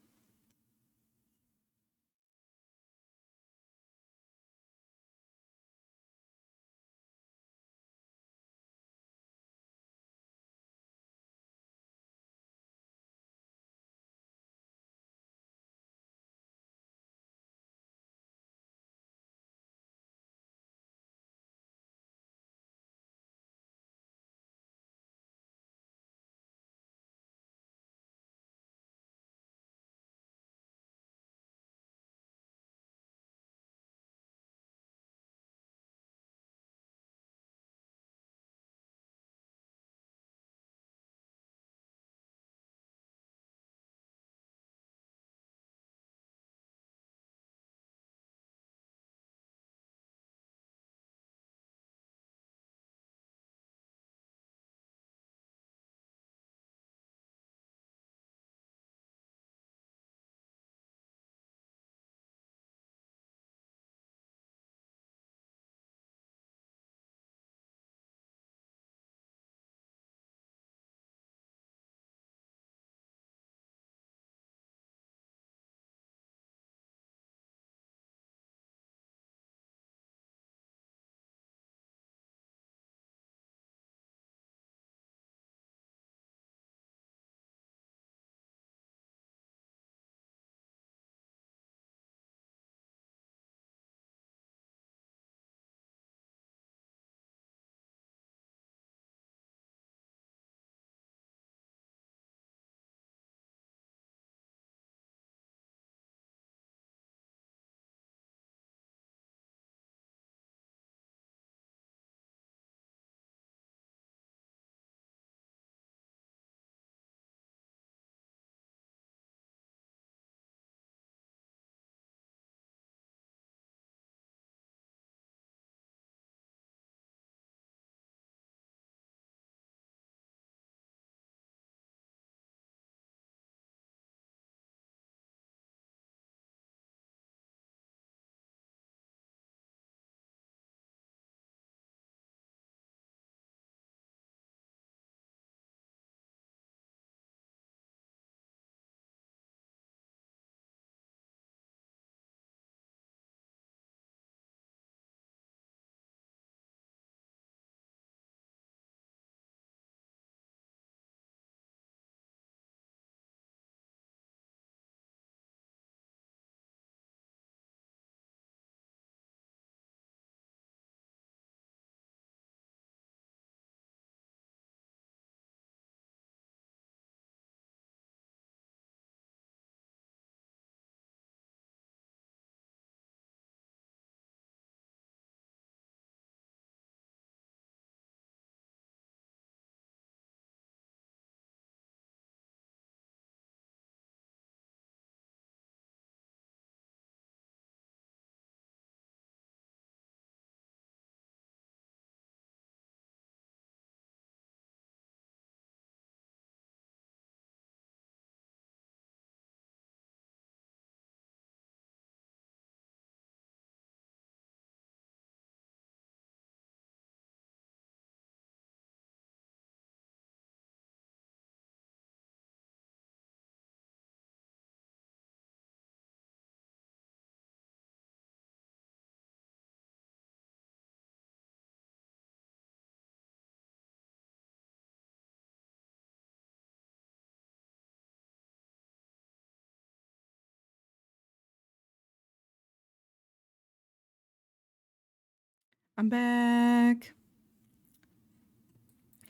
Speaker 1: I'm back.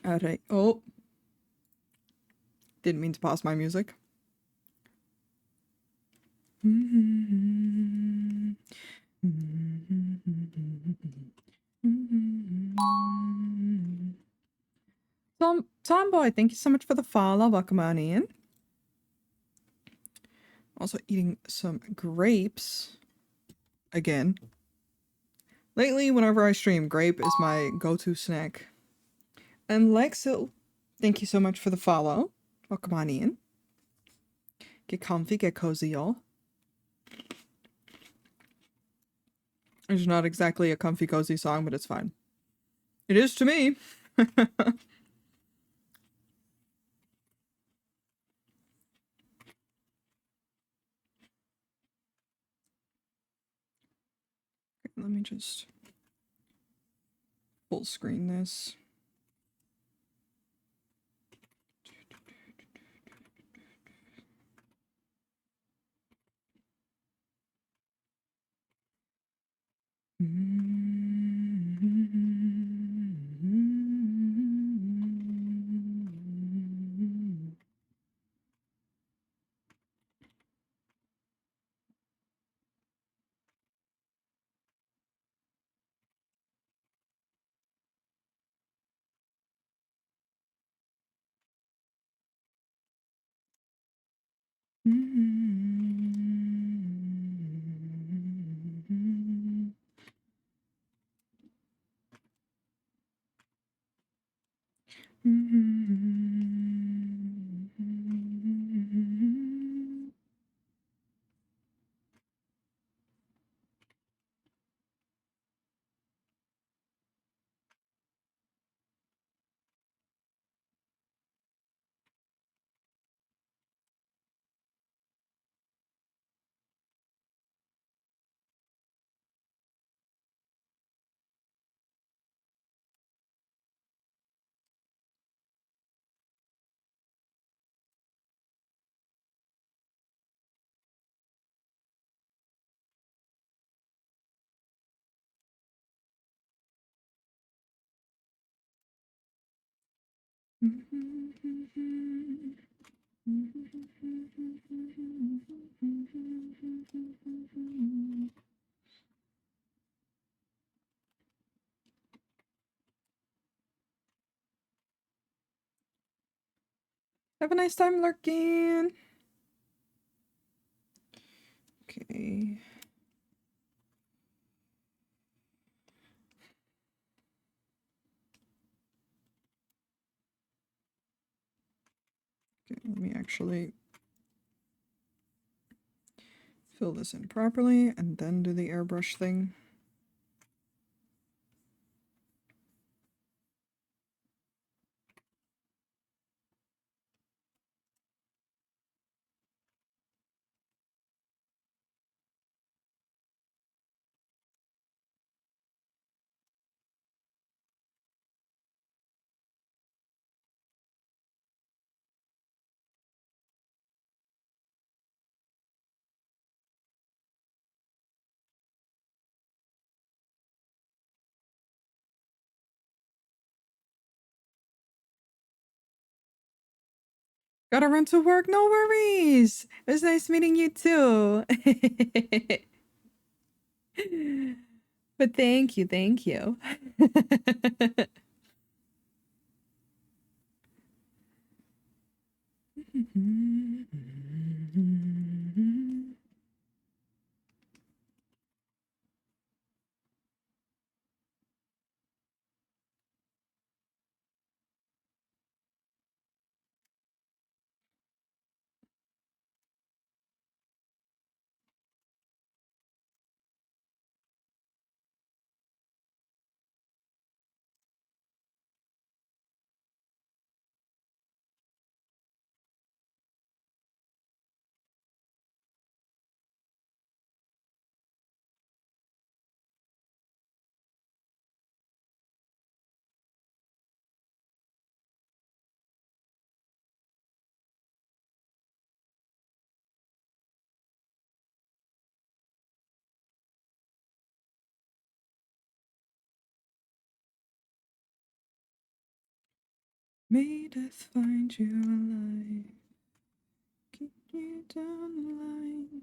Speaker 1: All right. Oh, didn't mean to pause my music. Tomboy, thank you so much for the follow. Welcome on in. Also eating some grapes again. Lately, whenever I stream, grape is my go-to snack. And Lexil, thank you so much for the follow. Welcome on in. Get comfy, get cozy, y'all. It's not exactly a comfy, cozy song, but it's fine. It is to me. Let me just full screen this. Have a nice time lurking. Okay. Okay, let me actually fill this in properly and then do the airbrush thing. Gotta run to work, no worries. It was nice meeting you too. But thank you, thank you. May death find you alive. Keep you down the line.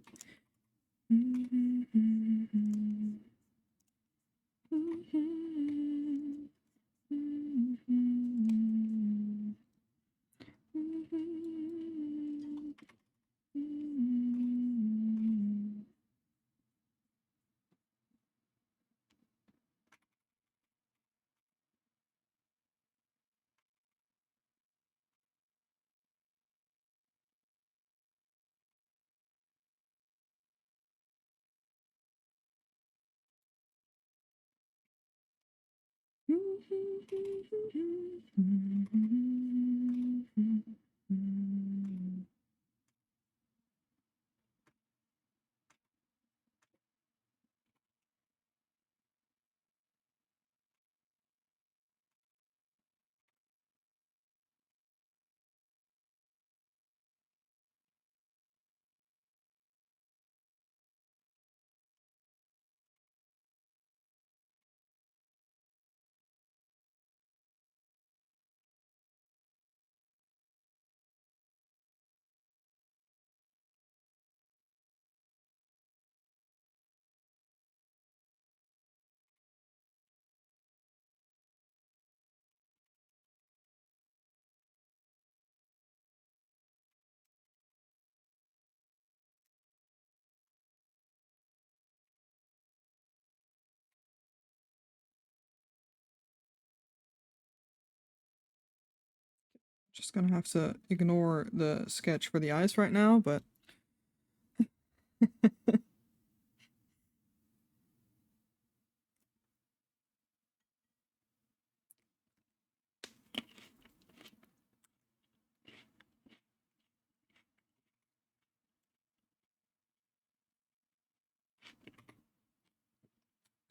Speaker 1: Just gonna have to ignore the sketch for the eyes right now, but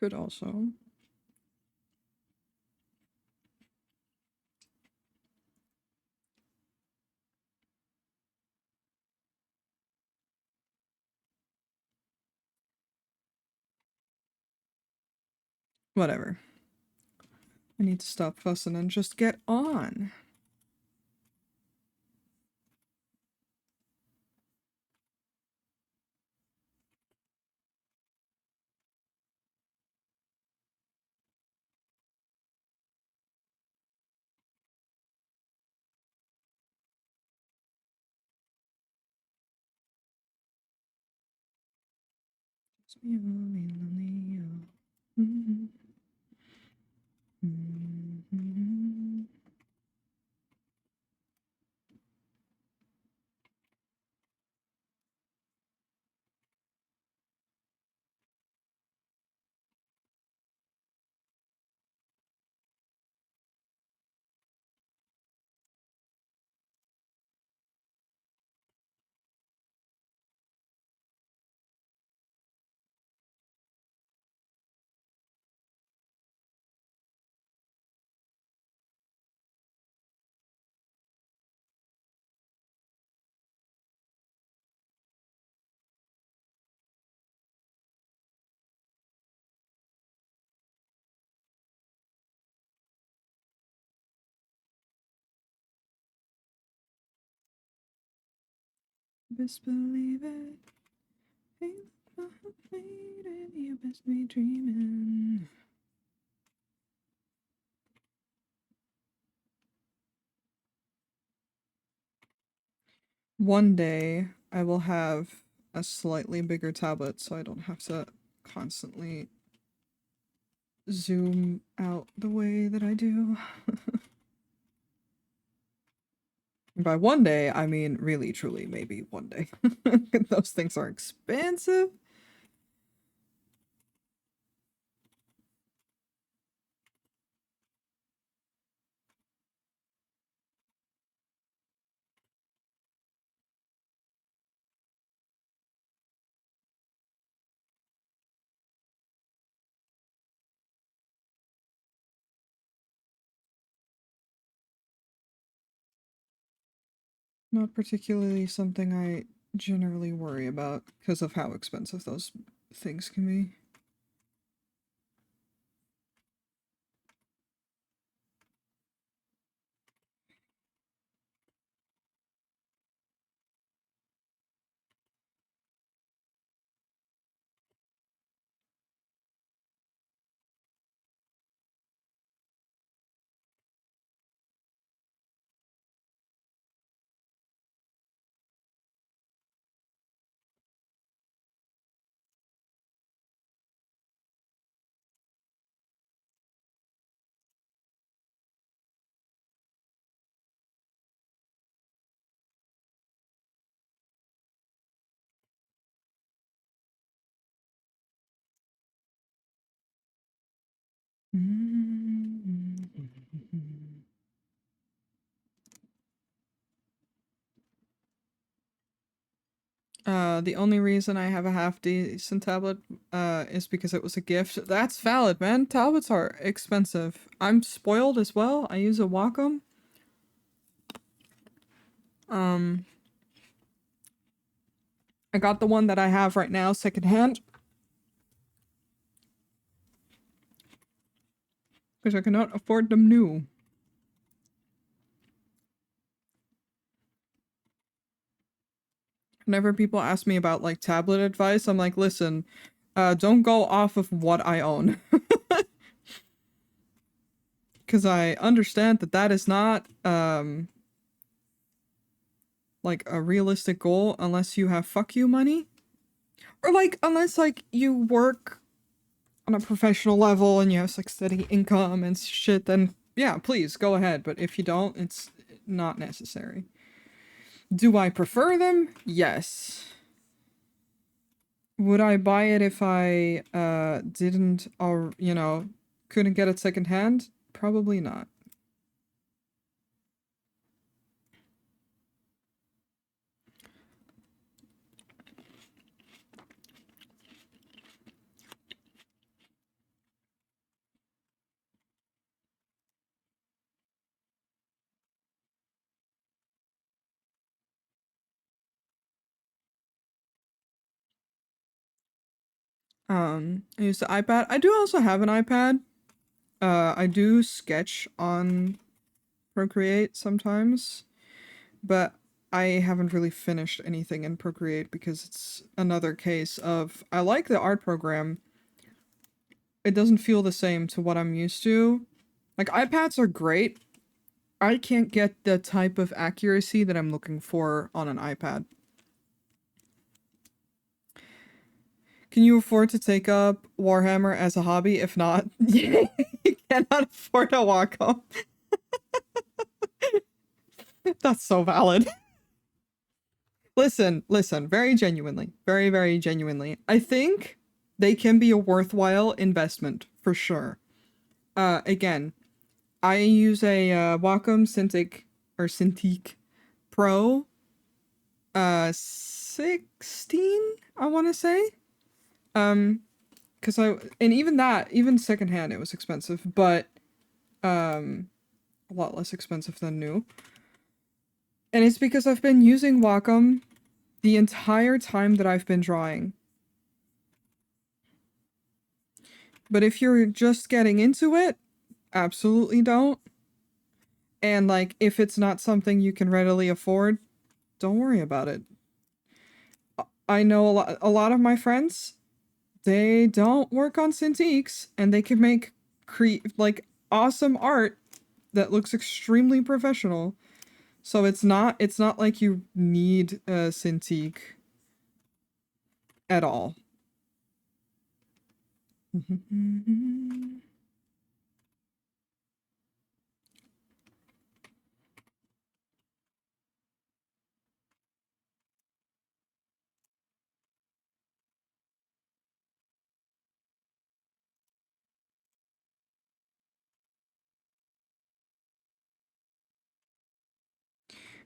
Speaker 1: could also. Whatever. I need to stop fussing and just get on. Best believe it. Ain't nothing faded, you best be dreaming. One day I will have a slightly bigger tablet so I don't have to constantly zoom out the way that I do. By one day, I mean really, truly, maybe one day. Those things are expensive. Not particularly something I generally worry about because of how expensive those things can be. The only reason I have a half decent tablet is because it was a gift. That's valid, man. Tablets are expensive. I'm spoiled as well. I use a Wacom. Um, I got the one that I have right now secondhand because I cannot afford them new. Whenever people ask me about like tablet advice, I'm like, listen, don't go off of what I own. Because I understand that that is not like a realistic goal unless you have fuck you money, or like unless like you work on a professional level and you have like steady income and shit, then yeah, please go ahead. But if you don't, it's not necessary. Do I prefer them? Yes. Would I buy it if I didn't, or couldn't get it secondhand? Probably not. I use the iPad. I do also have an iPad. I do sketch on Procreate sometimes, but I haven't really finished anything in Procreate because it's another case of I like the art program. It doesn't feel the same to what I'm used to. Like iPads are great. I can't get the type of accuracy that I'm looking for on an iPad. Can you afford to take up Warhammer as a hobby? If not, you cannot afford a Wacom. That's so valid. Listen, very genuinely, very, very genuinely. I think they can be a worthwhile investment for sure. Again, I use a Wacom Cintiq Pro 16, I want to say. Cuz and even that, even secondhand it was expensive, but a lot less expensive than new. And it's because I've been using Wacom the entire time that I've been drawing. But if you're just getting into it, absolutely don't. And like if it's not something you can readily afford, don't worry about it. I know a lot of my friends, they don't work on Cintiqs and they can make like awesome art that looks extremely professional. So it's not like you need a Cintiq at all.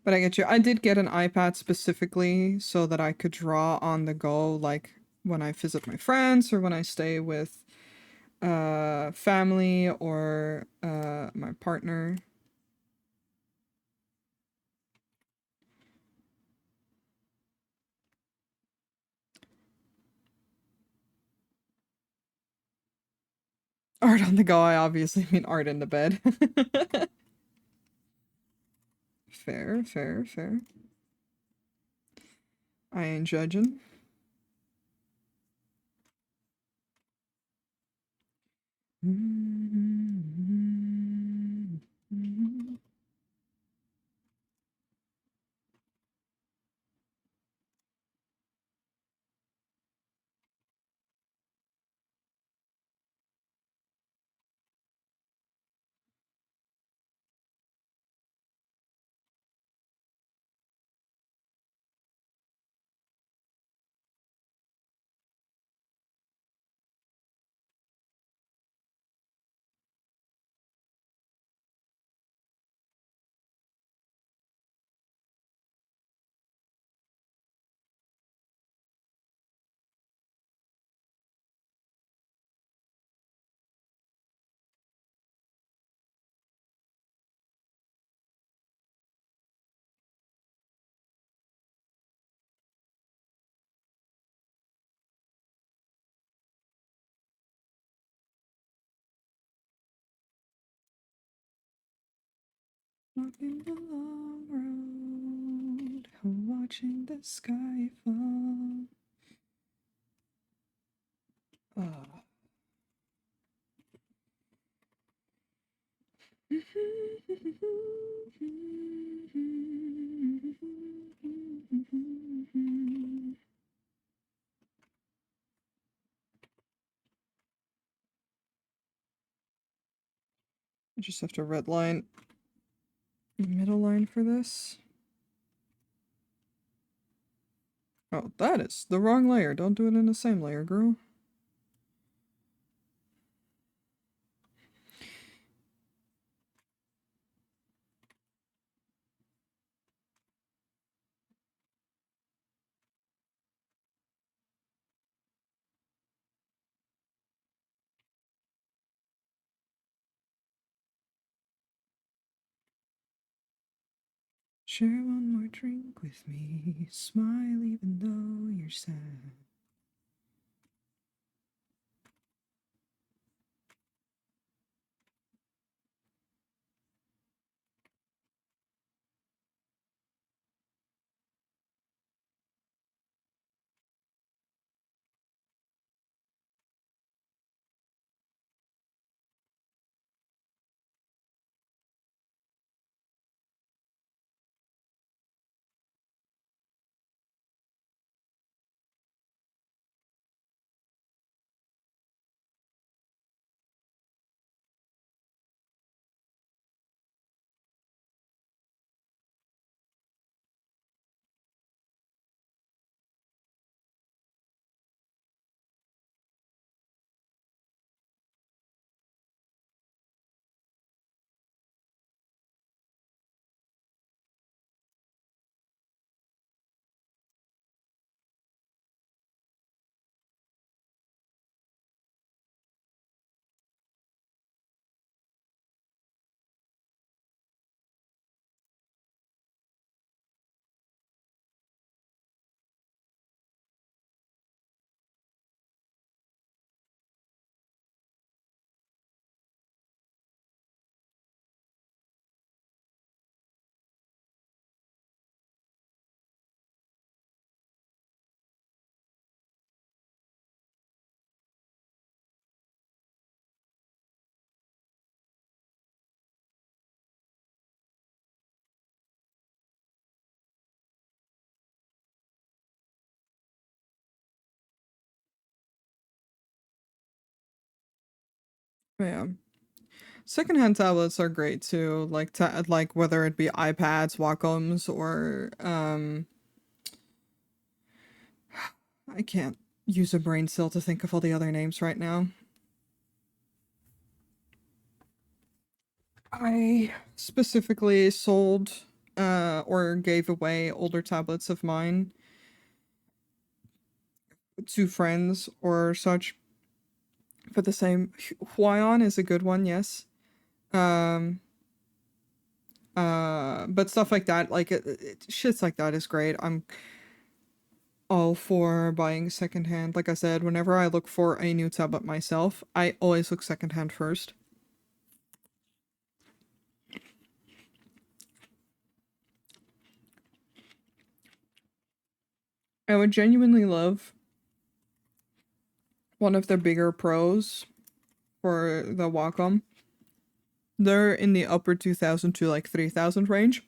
Speaker 1: But I get you. I did get an iPad specifically so that I could draw on the go, like when I visit my friends or when I stay with family or my partner. Art on the go, I obviously mean art in the bed. Fair, fair, fair. I ain't judging. Walking the long road, watching the sky fall. Oh. I just have to redline middle line for this. Oh, that is the wrong layer. Don't do it in the same layer, girl. Share one more drink with me. Smile even though you're sad. Yeah. Secondhand tablets are great too, like whether it be iPads, Wacoms, or I can't use a brain cell to think of all the other names right now. I specifically sold or gave away older tablets of mine to friends or such for the same. Huion is a good one, yes. Um but stuff like that, like shits like that is great. I'm all for buying secondhand. Like I said, whenever I look for a new tablet myself, I always look secondhand first. I would genuinely love one of the bigger pros for the Wacom. They're in the upper 2000 to like 3000 range.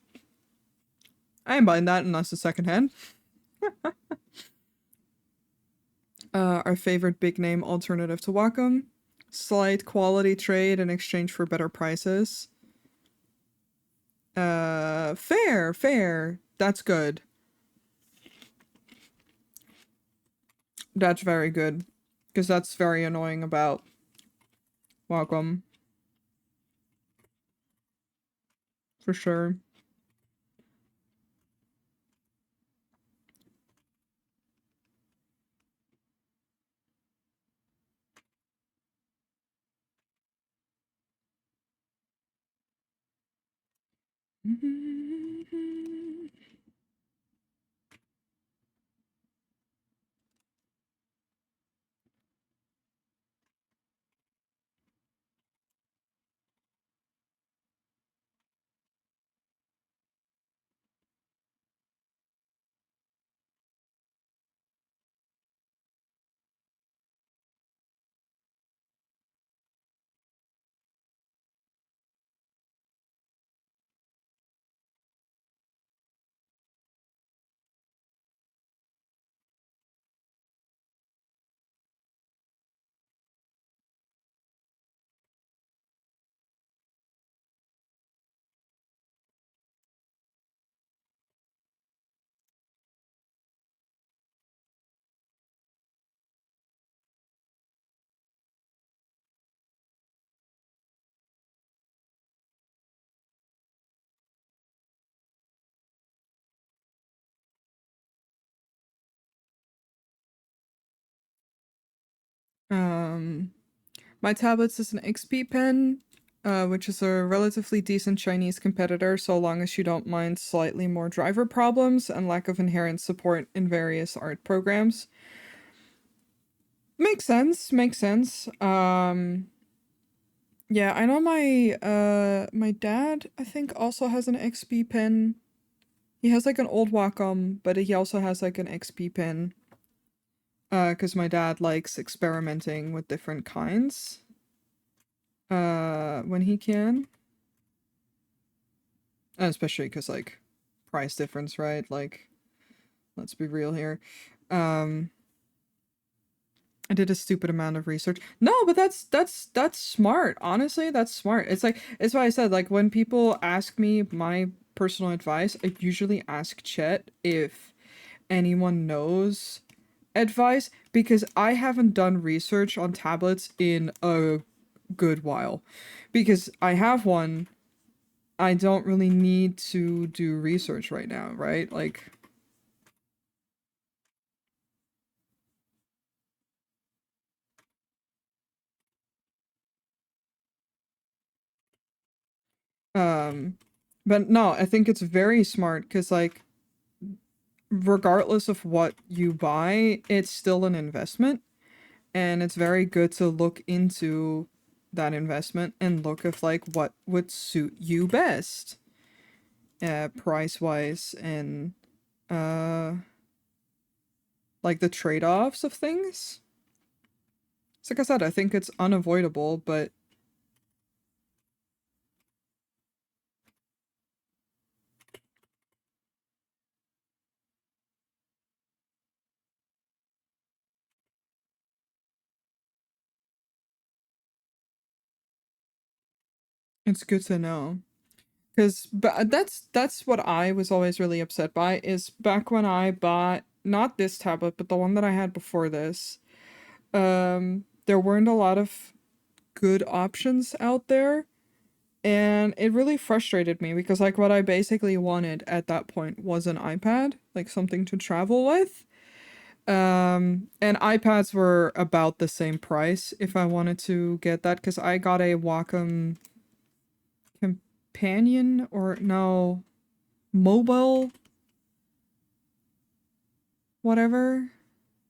Speaker 1: I ain't buying that unless it's secondhand. Our favorite big name alternative to Wacom. Slight quality trade in exchange for better prices. Fair. That's good. That's very good. Because that's very annoying about Wacom. For sure. My tablets is an XP pen, which is a relatively decent Chinese competitor so long as you don't mind slightly more driver problems and lack of inherent support in various art programs. Makes sense, makes sense. Yeah, I know my dad I think also has an XP pen. He has like an old Wacom, but he also has like an XP pen. Because my dad likes experimenting with different kinds. When he can. And especially because, like, price difference, right? Like, let's be real here. Um, I did a stupid amount of research. No, but that's smart. Honestly, that's smart. It's like, it's why I said, like, when people ask me my personal advice, I usually ask Chet if anyone knows advice because I haven't done research on tablets in a good while. Because I have one, I don't really need to do research right now, right? Like, um, but no, I think it's very smart because, like, regardless of what you buy, it's still an investment, and it's very good to look into that investment and look at like what would suit you best, price wise, and uh, like the trade offs of things. So like I said, I think it's unavoidable, but it's good to know. Because but that's what I was always really upset by is back when I bought not this tablet but the one that I had before this. There weren't a lot of good options out there, and it really frustrated me because like what I basically wanted at that point was an iPad, like something to travel with. And iPads were about the same price if I wanted to get that because I got a Wacom Companion or no mobile whatever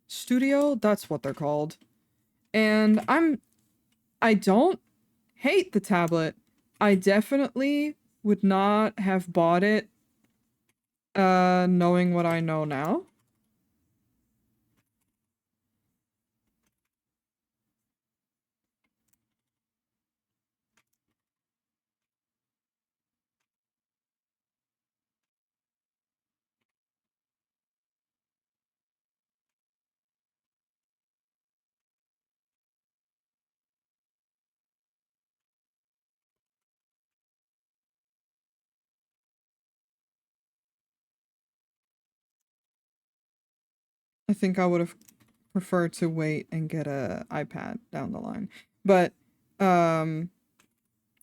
Speaker 1: studio, that's what they're called. And I don't hate the tablet. I definitely would not have bought it knowing what I know now. I think I would have preferred to wait and get a iPad down the line. But um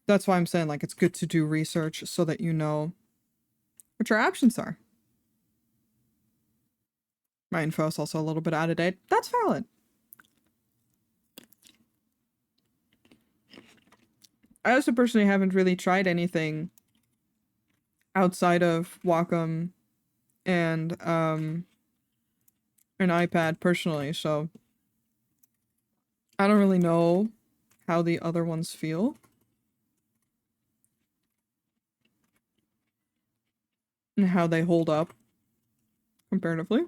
Speaker 1: that's why I'm saying like it's good to do research so that you know what your options are. My info is also a little bit out of date. That's valid. I also personally haven't really tried anything outside of Wacom and an iPad personally, so I don't really know how the other ones feel and how they hold up comparatively.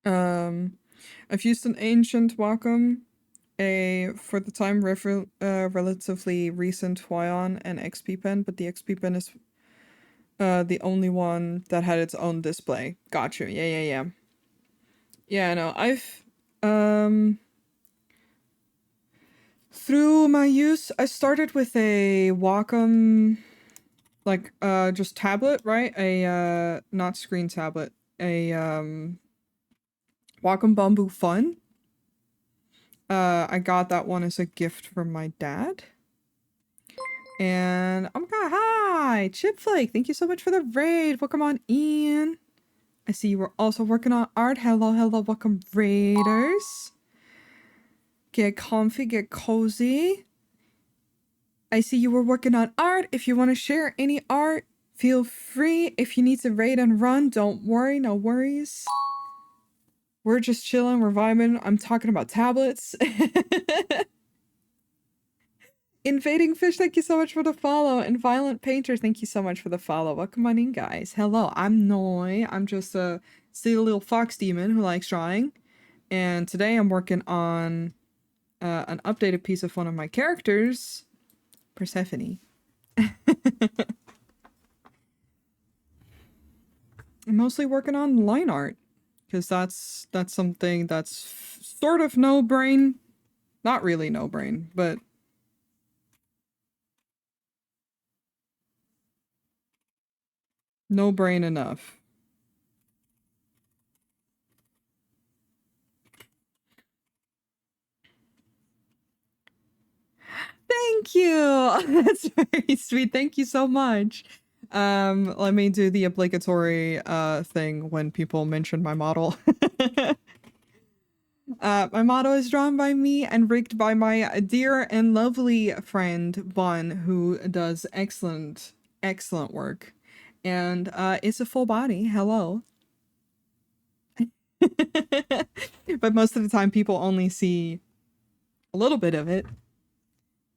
Speaker 1: Um, I've used an ancient Wacom, a for the time relatively recent Huion and XP pen, but the XP pen is The only one that had its own display. Gotcha. Yeah, yeah, yeah. Yeah, no, I've through my use, I started with a Wacom like just tablet, right? A not screen tablet. A Wacom Bamboo Fun. I got that one as a gift from my dad. And oh my god, hi! Chipflake, thank you so much for the raid. Welcome on in. I see you were also working on art. Hello, hello, welcome raiders. Get comfy, get cozy. I see you were working on art. If you want to share any art, feel free. If you need to raid and run, don't worry, no worries. We're just chilling, we're vibing. I'm talking about tablets. Invading Fish, thank you so much for the follow. And Violent Painter, thank you so much for the follow. Welcome on in, guys. Hello, I'm Noi. I'm just a silly little fox demon who likes drawing. And today I'm working on an updated piece of one of my characters, Persephone. I'm mostly working on line art because that's something that's sort of no brain, not really no brain, but no brain enough. Thank you. That's very sweet. Thank you so much. Let me do the obligatory thing when people mention my model. My model is drawn by me and rigged by my dear and lovely friend Bon, who does excellent, excellent work. And it's a full body. Hello. But most of the time, people only see a little bit of it.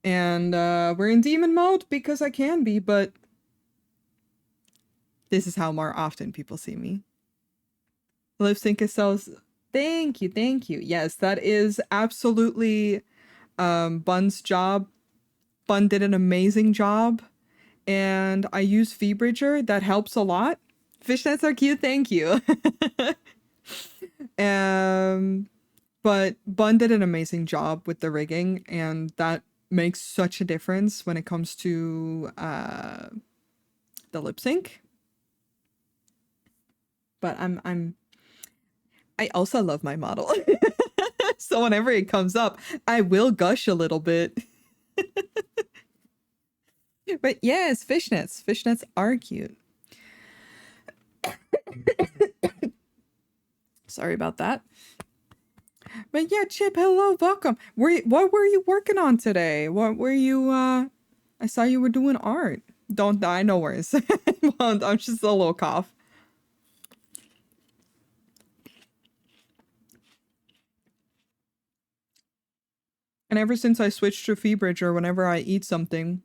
Speaker 1: And we're in demon mode because I can be, but this is how more often people see me. Lip sync is so. Thank you, thank you. Yes, that is absolutely Bun's job. Bun did an amazing job, and I use VBridger. That helps a lot. Fishnets are cute. Thank you. But Bun did an amazing job with the rigging, and that makes such a difference when it comes to the lip sync. But I also love my model. So whenever it comes up, I will gush a little bit. But yes, fishnets. Fishnets are cute. Sorry about that. But yeah, Chip, hello, welcome. What were you working on today? What were you I saw you were doing art. Don't die, no worries. I'm just a little cough. And ever since I switched to VBridger, whenever I eat something,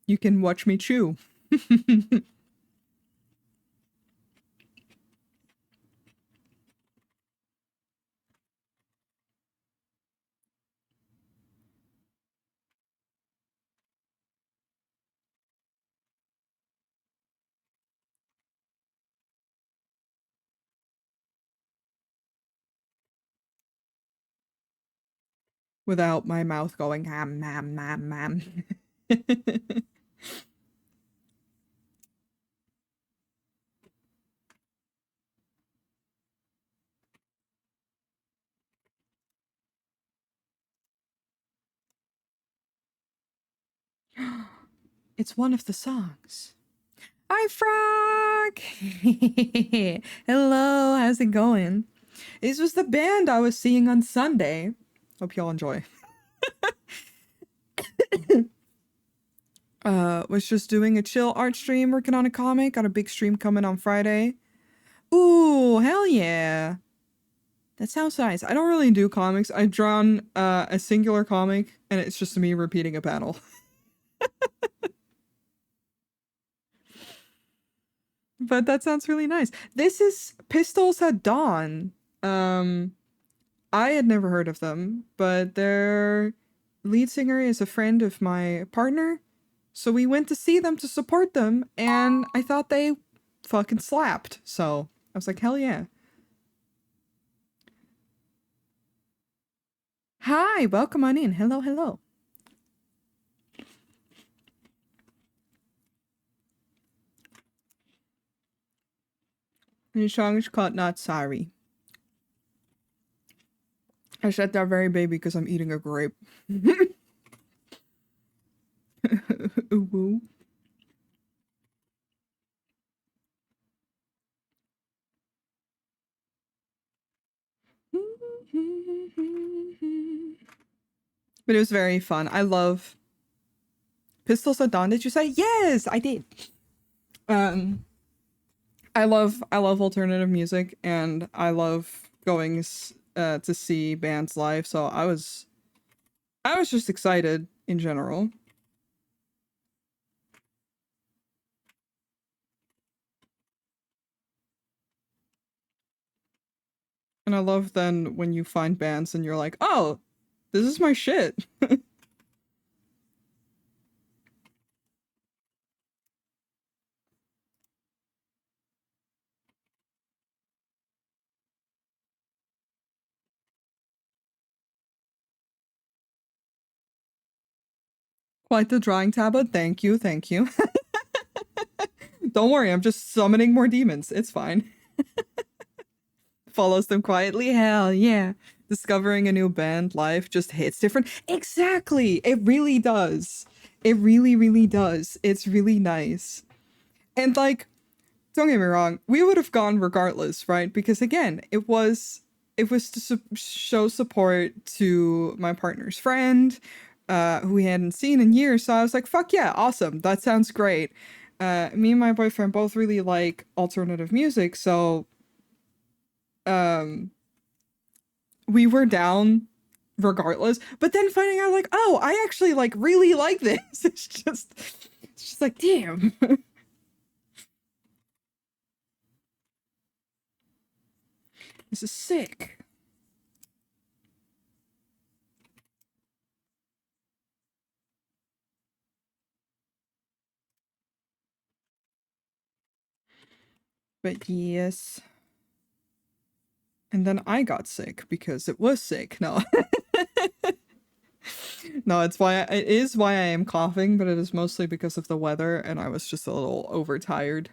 Speaker 1: you can watch me chew. Without my mouth going ham, ham, ham, ham. It's one of the songs. Hi, Frog! Hello, how's it going? This was the band I was seeing on Sunday. Hope y'all enjoy. Was just doing a chill art stream, working on a comic. Got a big stream coming on Friday. Ooh, hell yeah. That sounds nice. I don't really do comics. I've drawn a singular comic, and it's just me repeating a panel. But that sounds really nice. This is Pistols at Dawn. I had never heard of them, but their lead singer is a friend of my partner. So we went to see them to support them, and I thought they fucking slapped. So I was like, hell yeah. Hi, welcome on in. Hello, hello. And song is called Not Sorry. I said that very baby because I'm eating a grape. Ooh, woo. But it was very fun. I love Pistols at Dawn. Did you say? Yes, I did. Um, I love alternative music, and I love going to see bands live. So I was just excited in general. And I love then when you find bands and you're like, oh, this is my shit. Quite the drawing tablet. Thank you, thank you. Don't worry, I'm just summoning more demons. It's fine. Follows them quietly. Hell yeah. Discovering a new band live just hits different. Exactly. It really does. It really, really does. It's really nice. And like, don't get me wrong, we would have gone regardless, right? Because again, it was to show support to my partner's friend, who we hadn't seen in years. So I was like, "Fuck yeah, awesome! That sounds great." Me and my boyfriend both really like alternative music, so um, we were down regardless. But then finding out, like, oh, I actually like really like this. It's just like, damn, this is sick. But yes. And then I got sick because it was sick. No. No, it is why I am coughing, but it is mostly because of the weather and I was just a little overtired.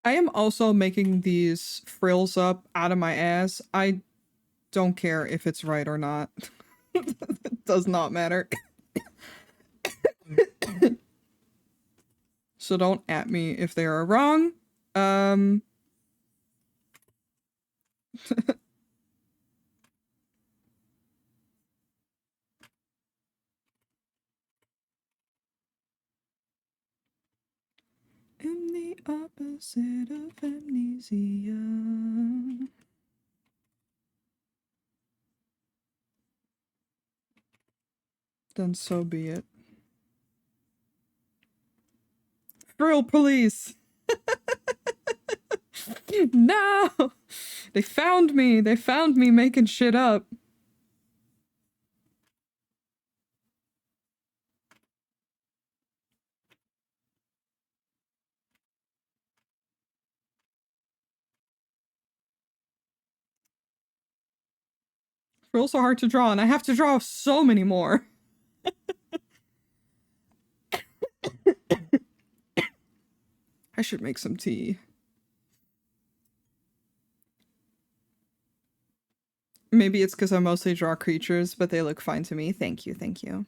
Speaker 1: I am also making these frills up out of my ass. I don't care if it's right or not. It does not matter. So don't at me if they are wrong. Um am the opposite of amnesia. Then so be it. Frill police! No! They found me! They found me making shit up. Frills are hard to draw, and I have to draw so many more. I should make some tea. Maybe it's because I mostly draw creatures, but they look fine to me. Thank you, thank you.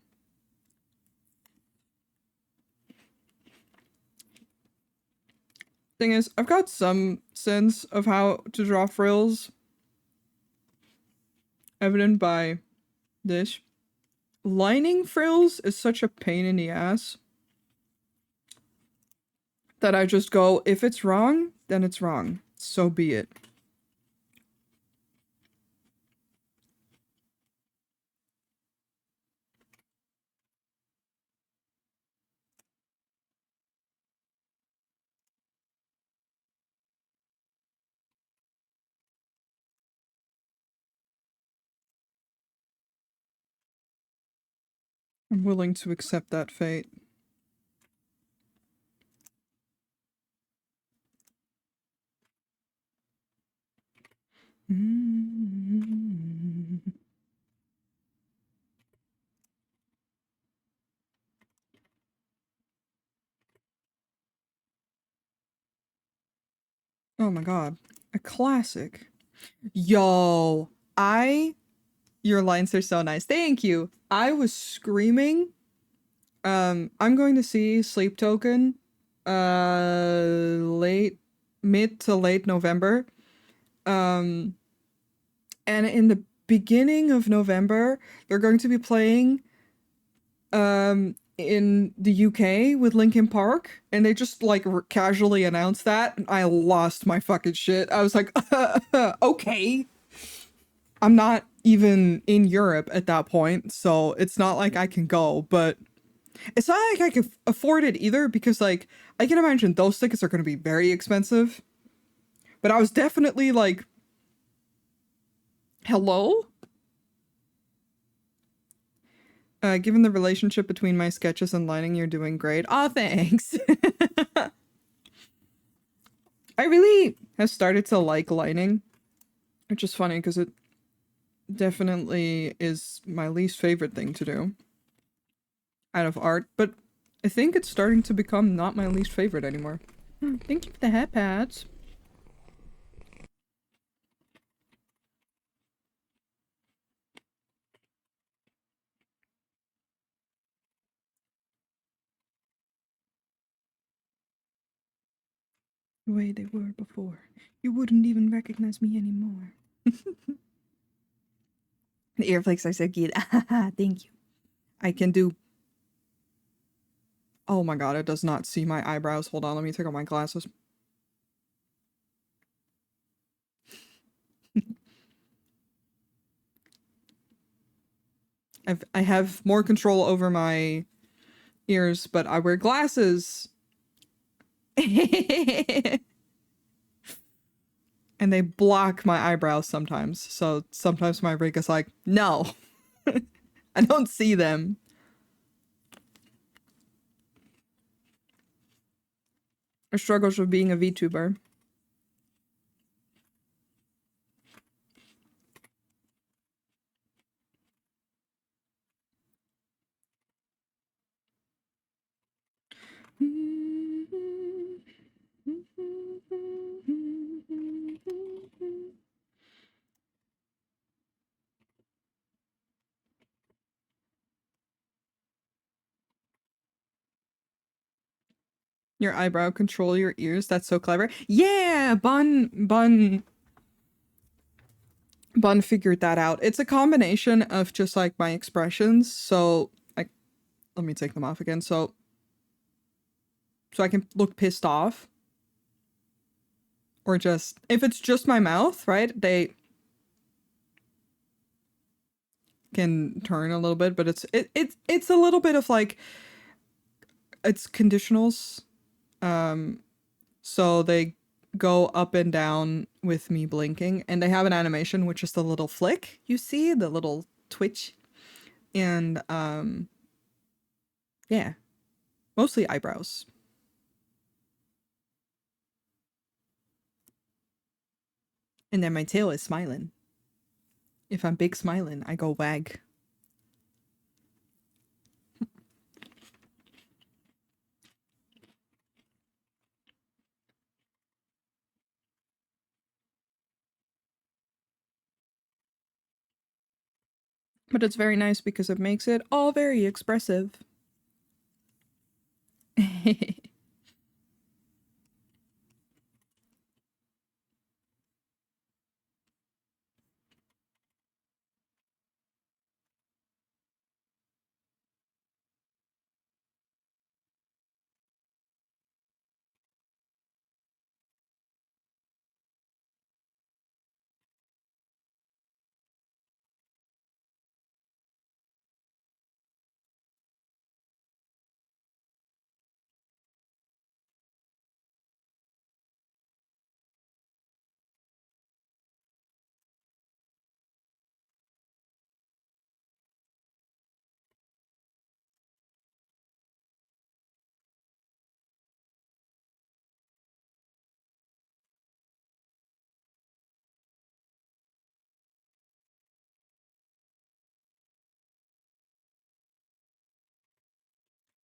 Speaker 1: Thing is, I've got some sense of how to draw frills, evident by this. Lining frills is such a pain in the ass that I just go, if it's wrong, then it's wrong. So be it. I'm willing to accept that fate. Oh my god. A classic. Yo, your lines are so nice. Thank you. I was screaming. I'm going to see Sleep Token late mid to late November. And in the beginning of November, they're going to be playing in the UK with Linkin Park, and they just like casually announced that, and I lost my fucking shit. I was like, okay. I'm not even in Europe at that point, so it's not like I can go, but it's not like I can afford it either, because like I can imagine those tickets are going to be very expensive. But I was definitely like, hello? Given the relationship between my sketches and lining, you're doing great. Aw, thanks. I really have started to like lining, which is funny because it definitely is my least favorite thing to do out of art, but I think it's starting to become not my least favorite anymore. Thank you for the hat pads. The way they were before. You wouldn't even recognize me anymore. The earflakes are so cute. Thank you. I can do... Oh my god, it does not see my eyebrows. Hold on, let me take off my glasses. I have more control over my ears, but I wear glasses. And they block my eyebrows sometimes. So sometimes my rig is like, no, I don't see them. Or struggles with being a VTuber. Your eyebrow control your ears. That's so clever. Yeah, Bun figured that out. It's a combination of just like my expressions. So let me take them off again. So I can look pissed off. Or just if it's just my mouth, right? They can turn a little bit, but it's a little bit of like it's conditionals. So they go up and down with me blinking, and they have an animation which is the little flick, you see, the little twitch. And yeah. Mostly eyebrows. And then my tail is smiling. If I'm big smiling, I go wag. But it's very nice because it makes it all very expressive.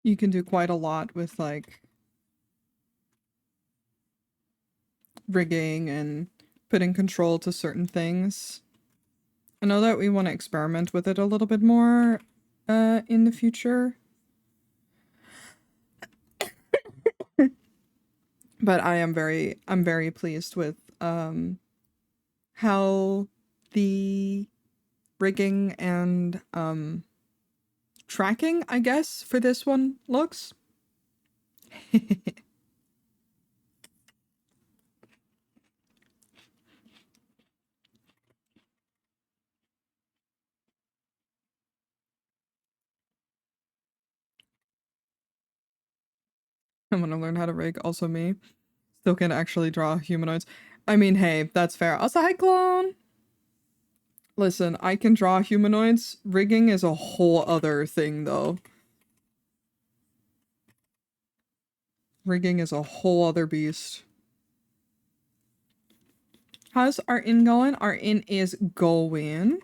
Speaker 1: You can do quite a lot with like rigging and putting control to certain things. I know that we want to experiment with it a little bit more in the future. But I'm very pleased with how the rigging and tracking, I guess, for this one looks. I want to learn how to rig, also me. Still can't actually draw humanoids. I mean, hey, that's fair. Also, hi, clone! Listen, I can draw humanoids. Rigging is a whole other thing, though. Rigging is a whole other beast. How's our in going? Our in is going.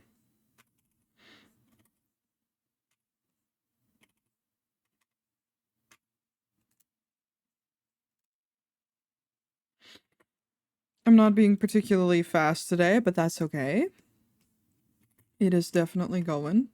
Speaker 1: I'm not being particularly fast today, but that's okay. It is definitely going.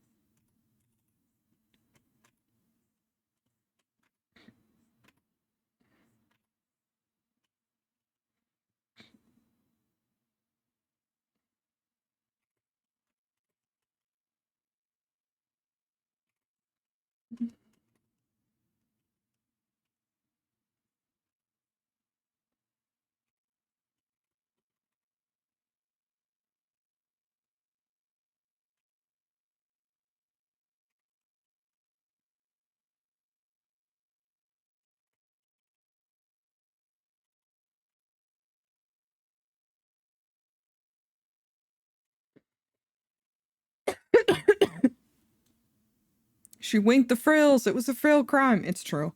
Speaker 1: She winked the frills. It was a frill crime. It's true.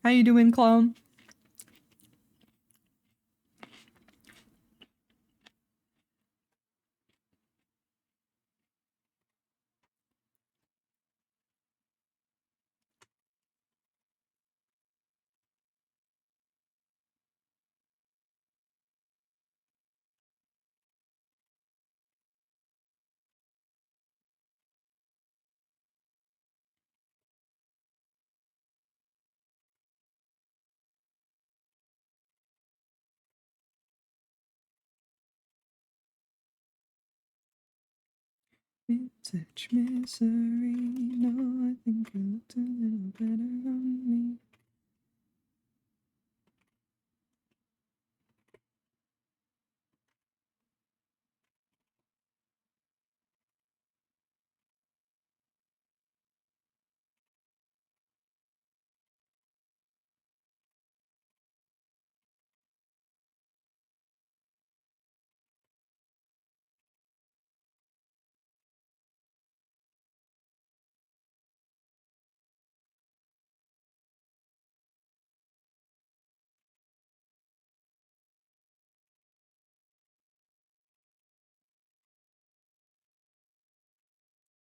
Speaker 1: How you doing, clone? Vintage misery. No, I think you looked a little better on me.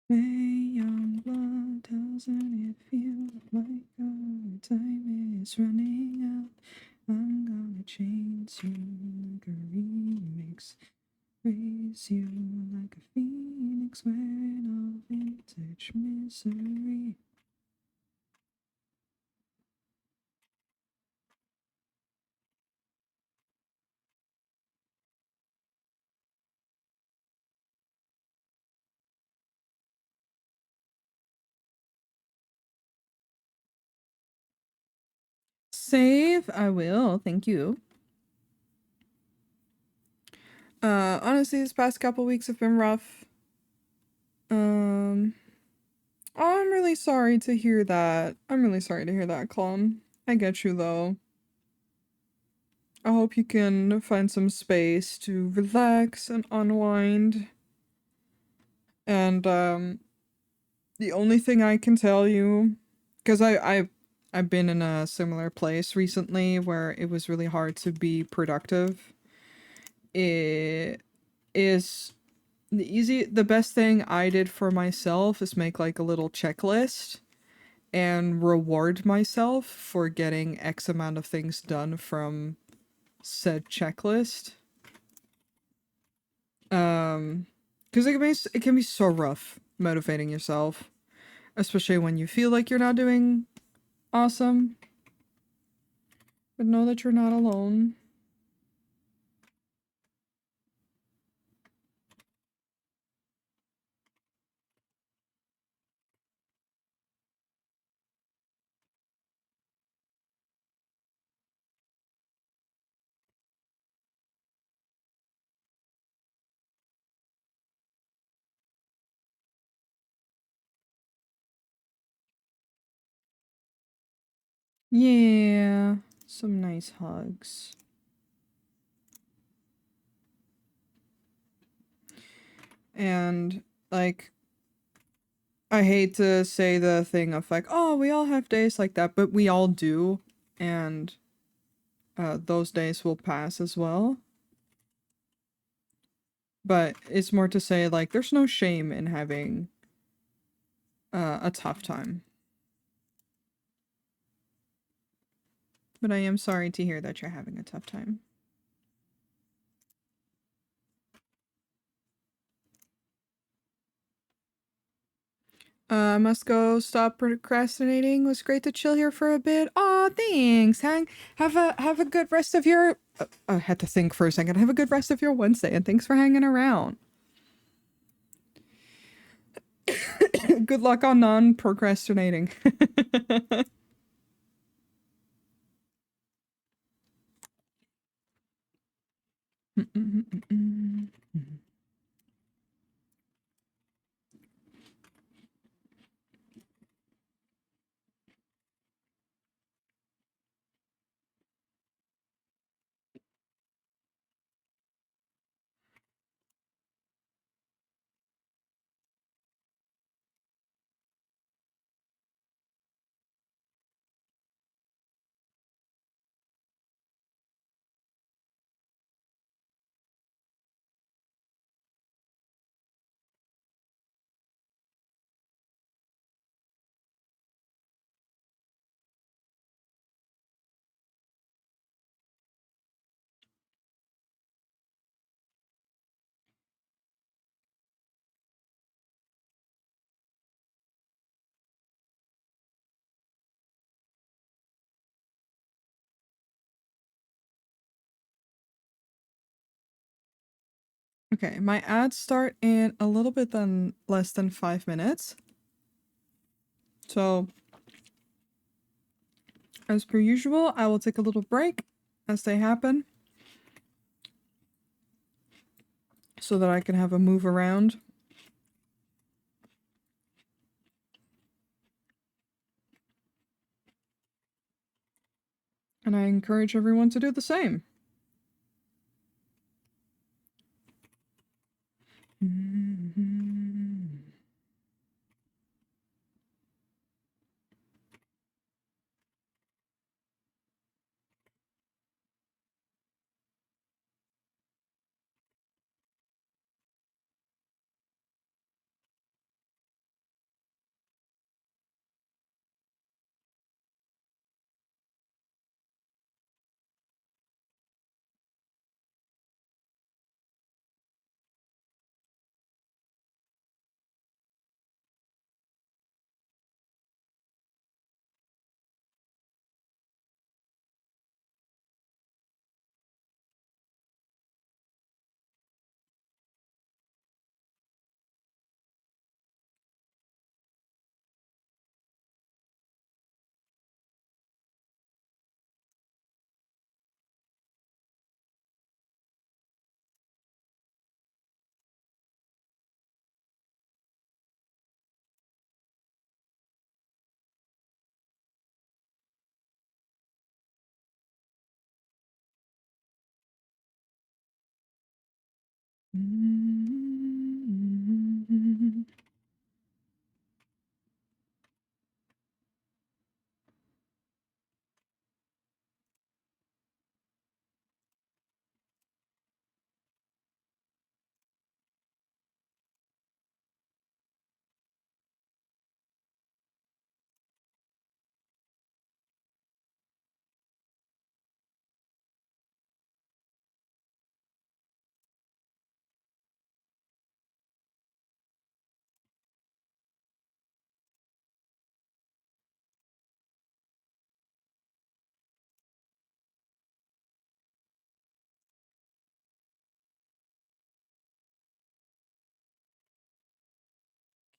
Speaker 1: Hey, young blood, doesn't it feel like our time is running out? I'm gonna change you like a remix, raise you like a phoenix, wearing all vintage misery. Save, I will, thank you. Honestly, this past couple weeks have been rough. Oh, I'm really sorry to hear that. I'm really sorry to hear that, clone. I get you, though. I hope you can find some space to relax and unwind. And, the only thing I can tell you, because I've been in a similar place recently where it was really hard to be productive. It is the best thing I did for myself is make like a little checklist and reward myself for getting X amount of things done from said checklist. Because it can be so rough motivating yourself, especially when you feel like you're not doing awesome. But know that you're not alone. Yeah, some nice hugs. And, like, I hate to say the thing of, like, oh, we all have days like that, but we all do. And those days will pass as well. But it's more to say, like, there's no shame in having a tough time. But I am sorry to hear that you're having a tough time. Must go. Stop procrastinating. Was great to chill here for a bit. Aw, thanks. Have a good rest of your. I had to think for a second. Have a good rest of your Wednesday, and thanks for hanging around. Good luck on non-procrastinating. Okay, my ads start in a little bit less than 5 minutes. So, as per usual, I will take a little break as they happen so that I can have a move around. And I encourage everyone to do the same.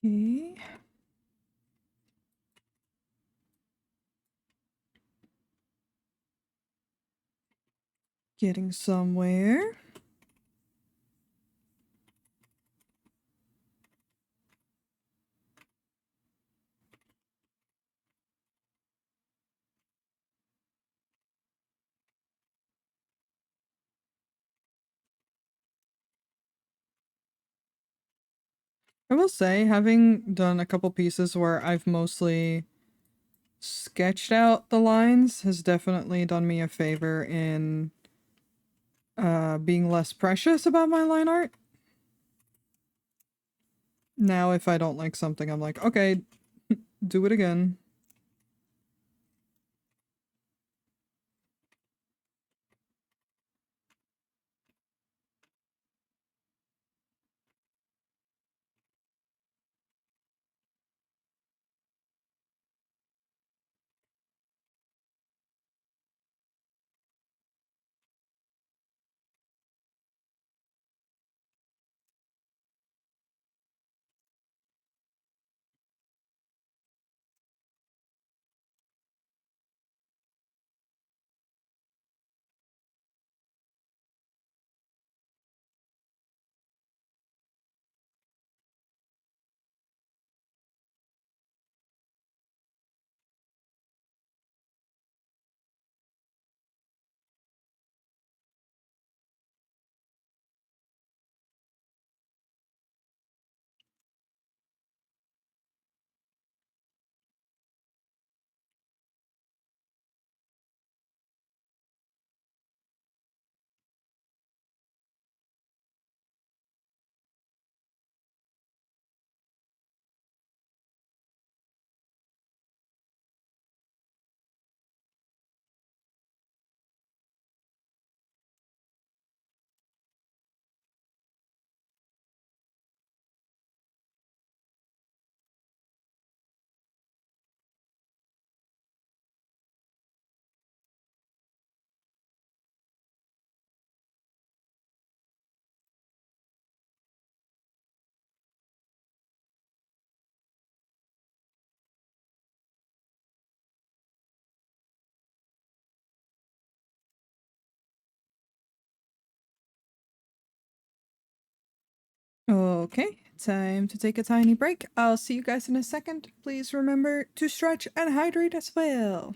Speaker 1: Okay. Getting somewhere. I will say, having done a couple pieces where I've mostly sketched out the lines has definitely done me a favor in being less precious about my line art. Now if I don't like something, I'm like, okay, do it again. Okay, time to take a tiny break. I'll see you guys in a second. Please remember to stretch and hydrate as well.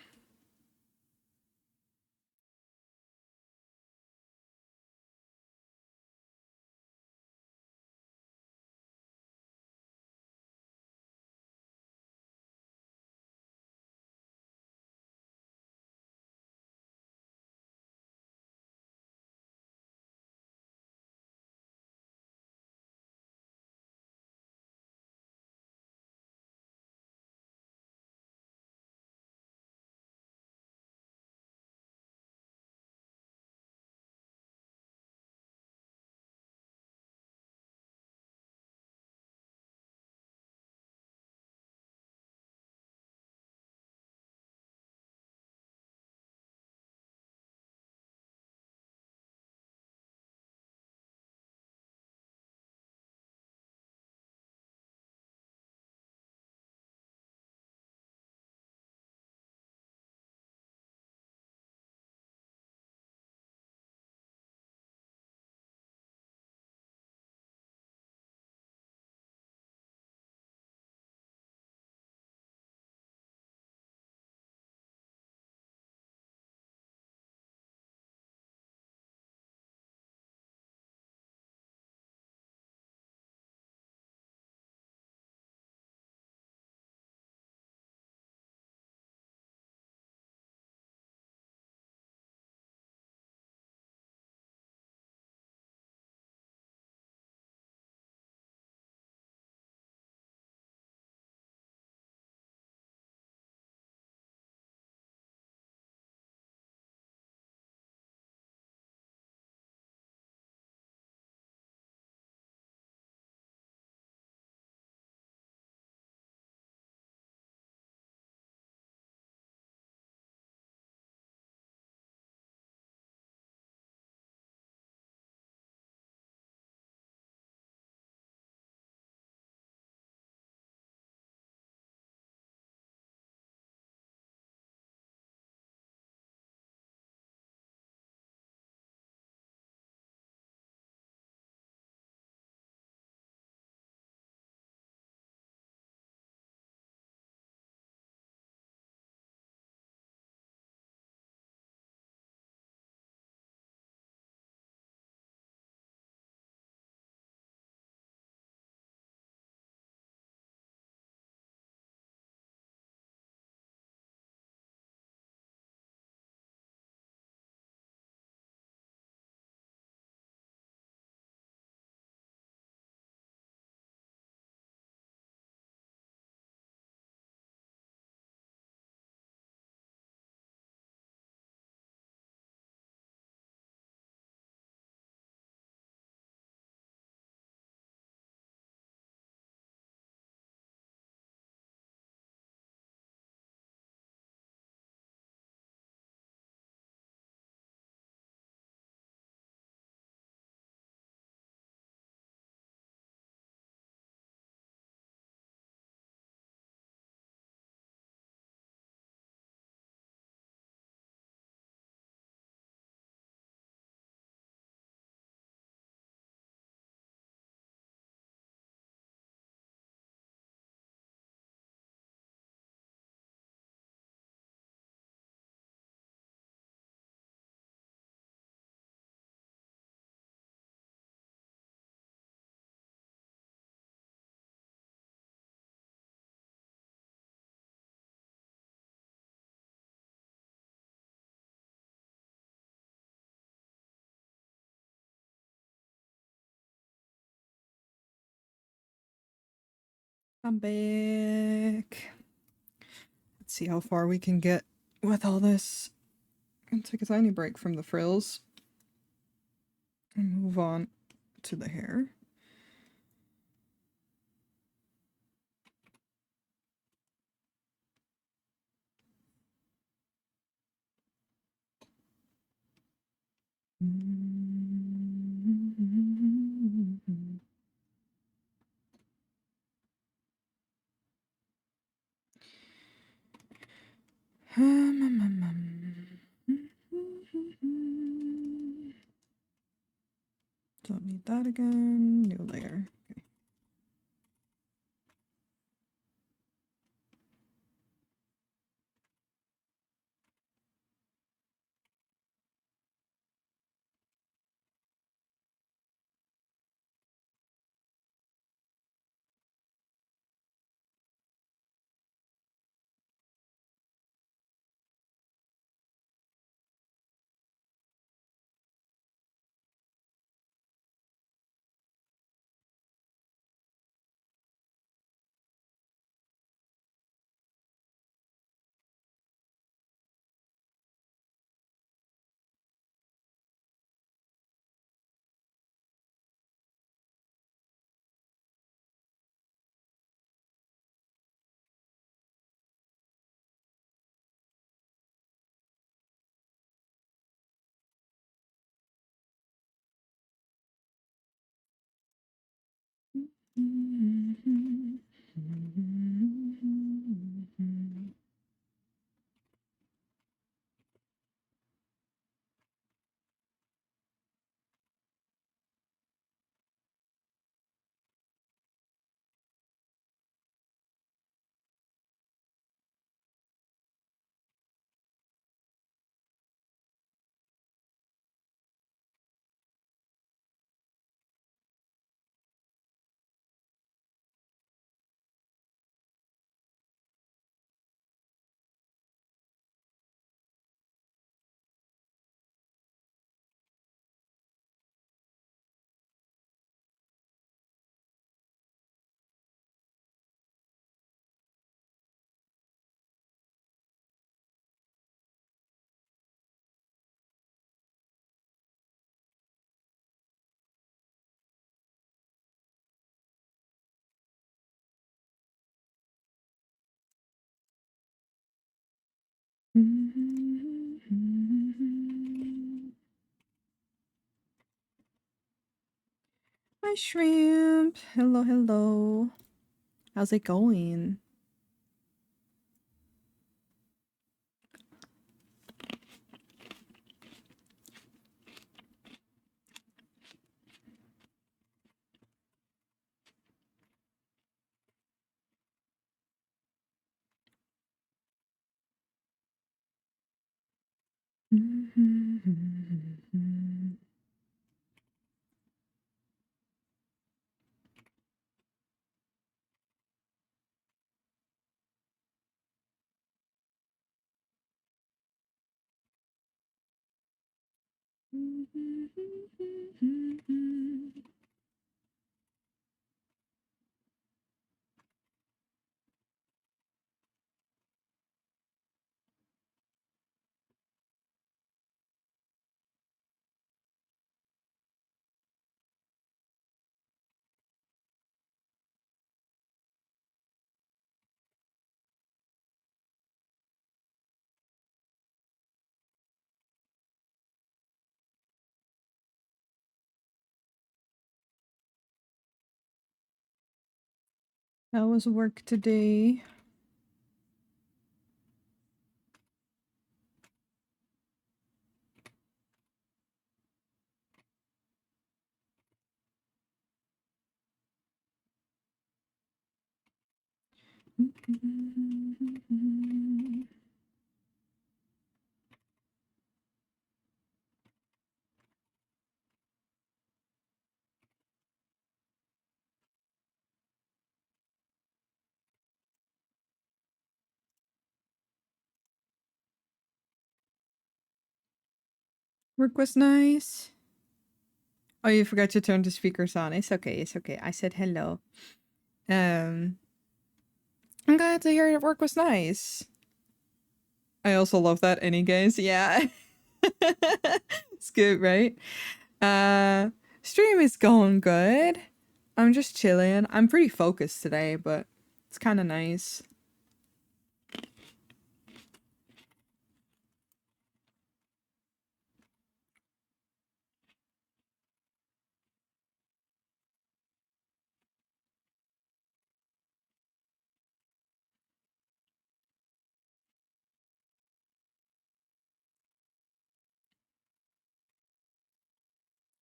Speaker 1: I'm back. Let's see how far we can get with all this. And take a tiny break from the frills. And move on to the hair. Don't need that again. New layer. Okay. Hi, shrimp. Hello, hello. How's it going? How was work today? Work was nice. Oh, you forgot to turn the speakers on. It's okay. It's okay. I said hello. Um, I'm glad to hear your work was nice. I also love that any gays. Yeah. It's good, right? Uh Stream is going good. I'm just chilling. I'm pretty focused today, but it's kind of nice.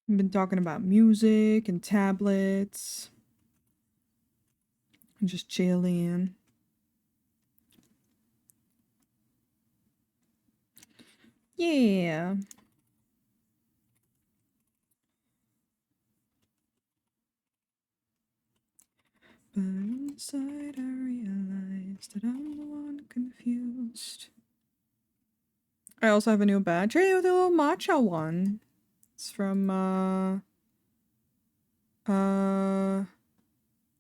Speaker 1: I've been talking about music and tablets and just chilling. Yeah. But inside I realized that I'm the one confused. I also have a new badge. Hey, the little matcha one. It's from uh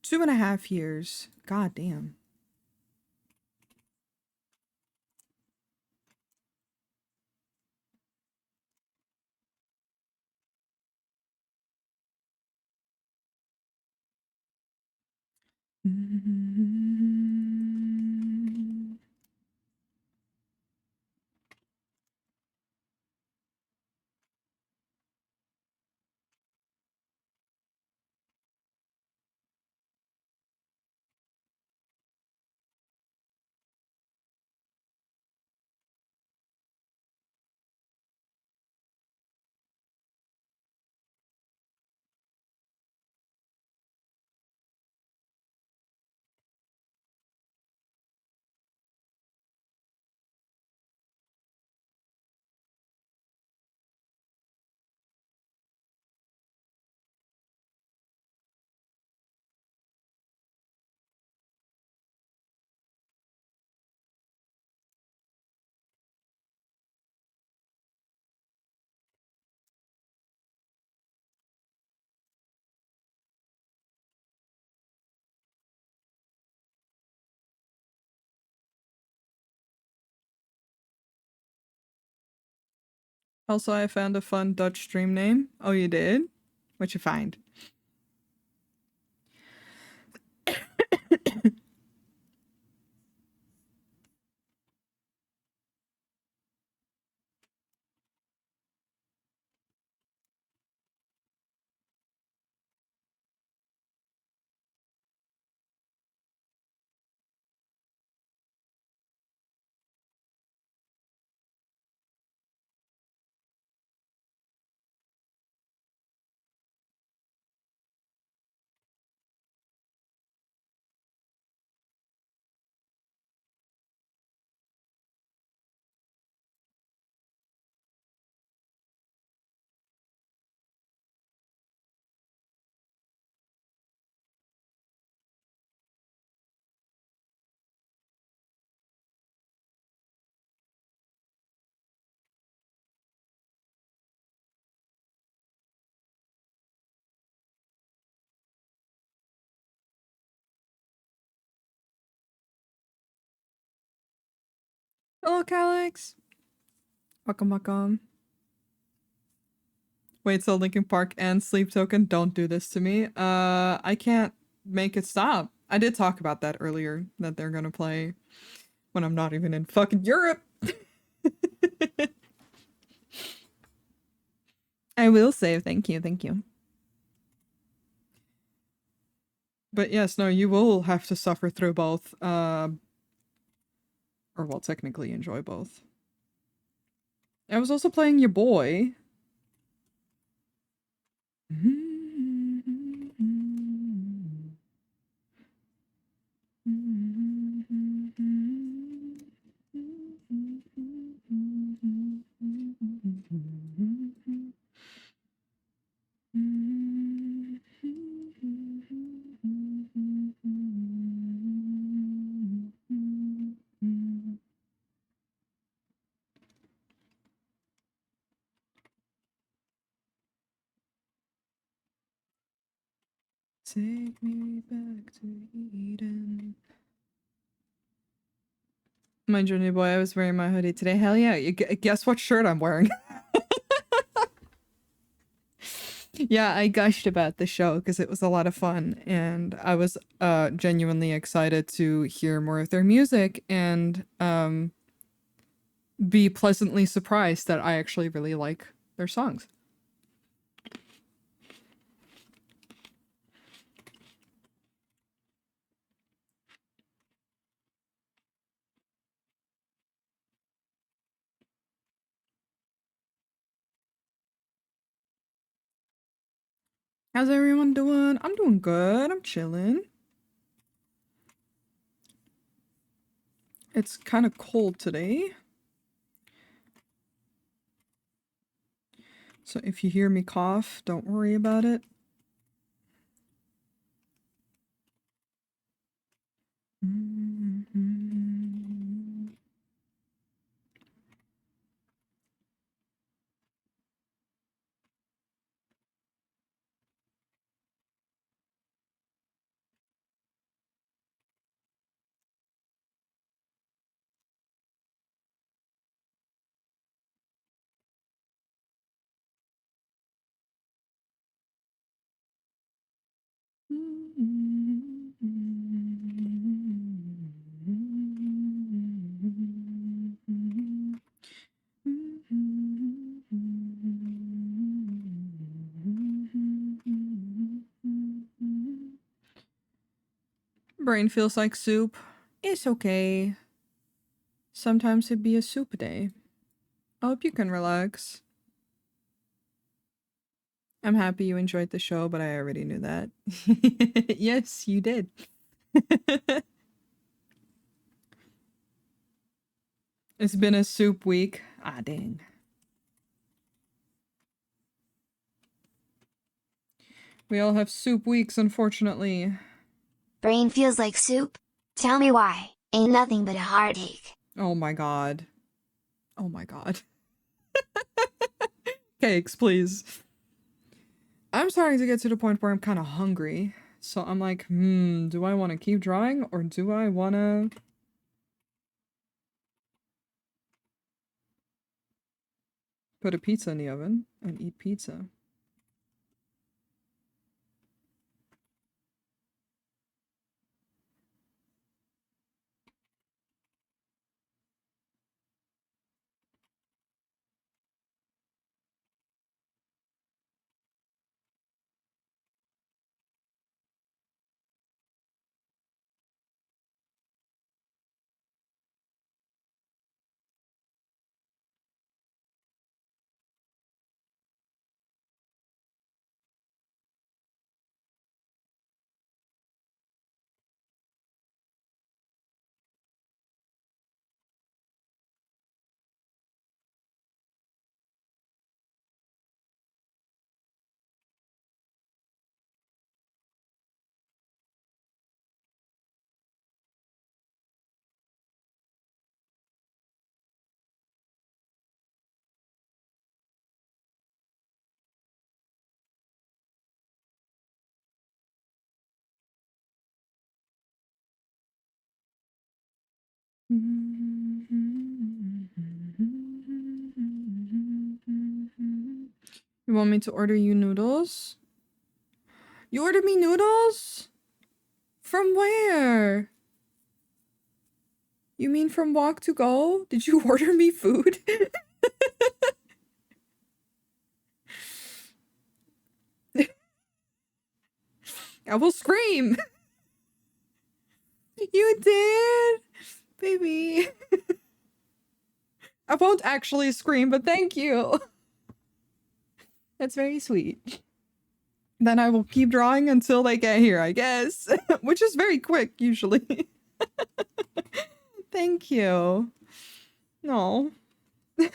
Speaker 1: 2.5 years. God damn. Also, I found a fun Dutch stream name. Oh, you did? What'd you find? Hello, Calix. Welcome, welcome. Wait, so Linkin Park and Sleep Token don't do this to me. I can't make it stop. I did talk about that earlier, that they're gonna play when I'm not even in fucking Europe. I will save. Thank you, thank you. But yes, no, you will have to suffer through both. Or well, technically enjoy both. I was also playing your boy. Take me back to Eden. My journey boy, I was wearing my hoodie today. Hell yeah. Guess what shirt I'm wearing? Yeah, I gushed about the show because it was a lot of fun, and I was genuinely excited to hear more of their music and be pleasantly surprised that I actually really like their songs. How's everyone doing? I'm doing good. I'm chilling. It's kind of cold today. So if you hear me cough, don't worry about it. Brain feels like soup. It's okay. Sometimes it'd be a soup day. I hope you can relax. I'm happy you enjoyed the show, but I already knew that. Yes, you did. It's been a soup week. Ah, dang. We all have soup weeks, unfortunately.
Speaker 2: Brain feels like soup? Tell me why. Ain't nothing but a heartache.
Speaker 1: Oh my god. Oh my god. Cakes, please. I'm starting to get to the point where I'm kind of hungry. So I'm like, do I want to keep drawing or do I want to put a pizza in the oven and eat pizza? You want me to order you noodles? You ordered me noodles? From where? You mean from Walk to Go? Did you order me food? I will scream. You did? Baby. I won't actually scream, but thank you. That's very sweet. Then I will keep drawing until they get here, I guess. Which is very quick, usually. Thank you. No. I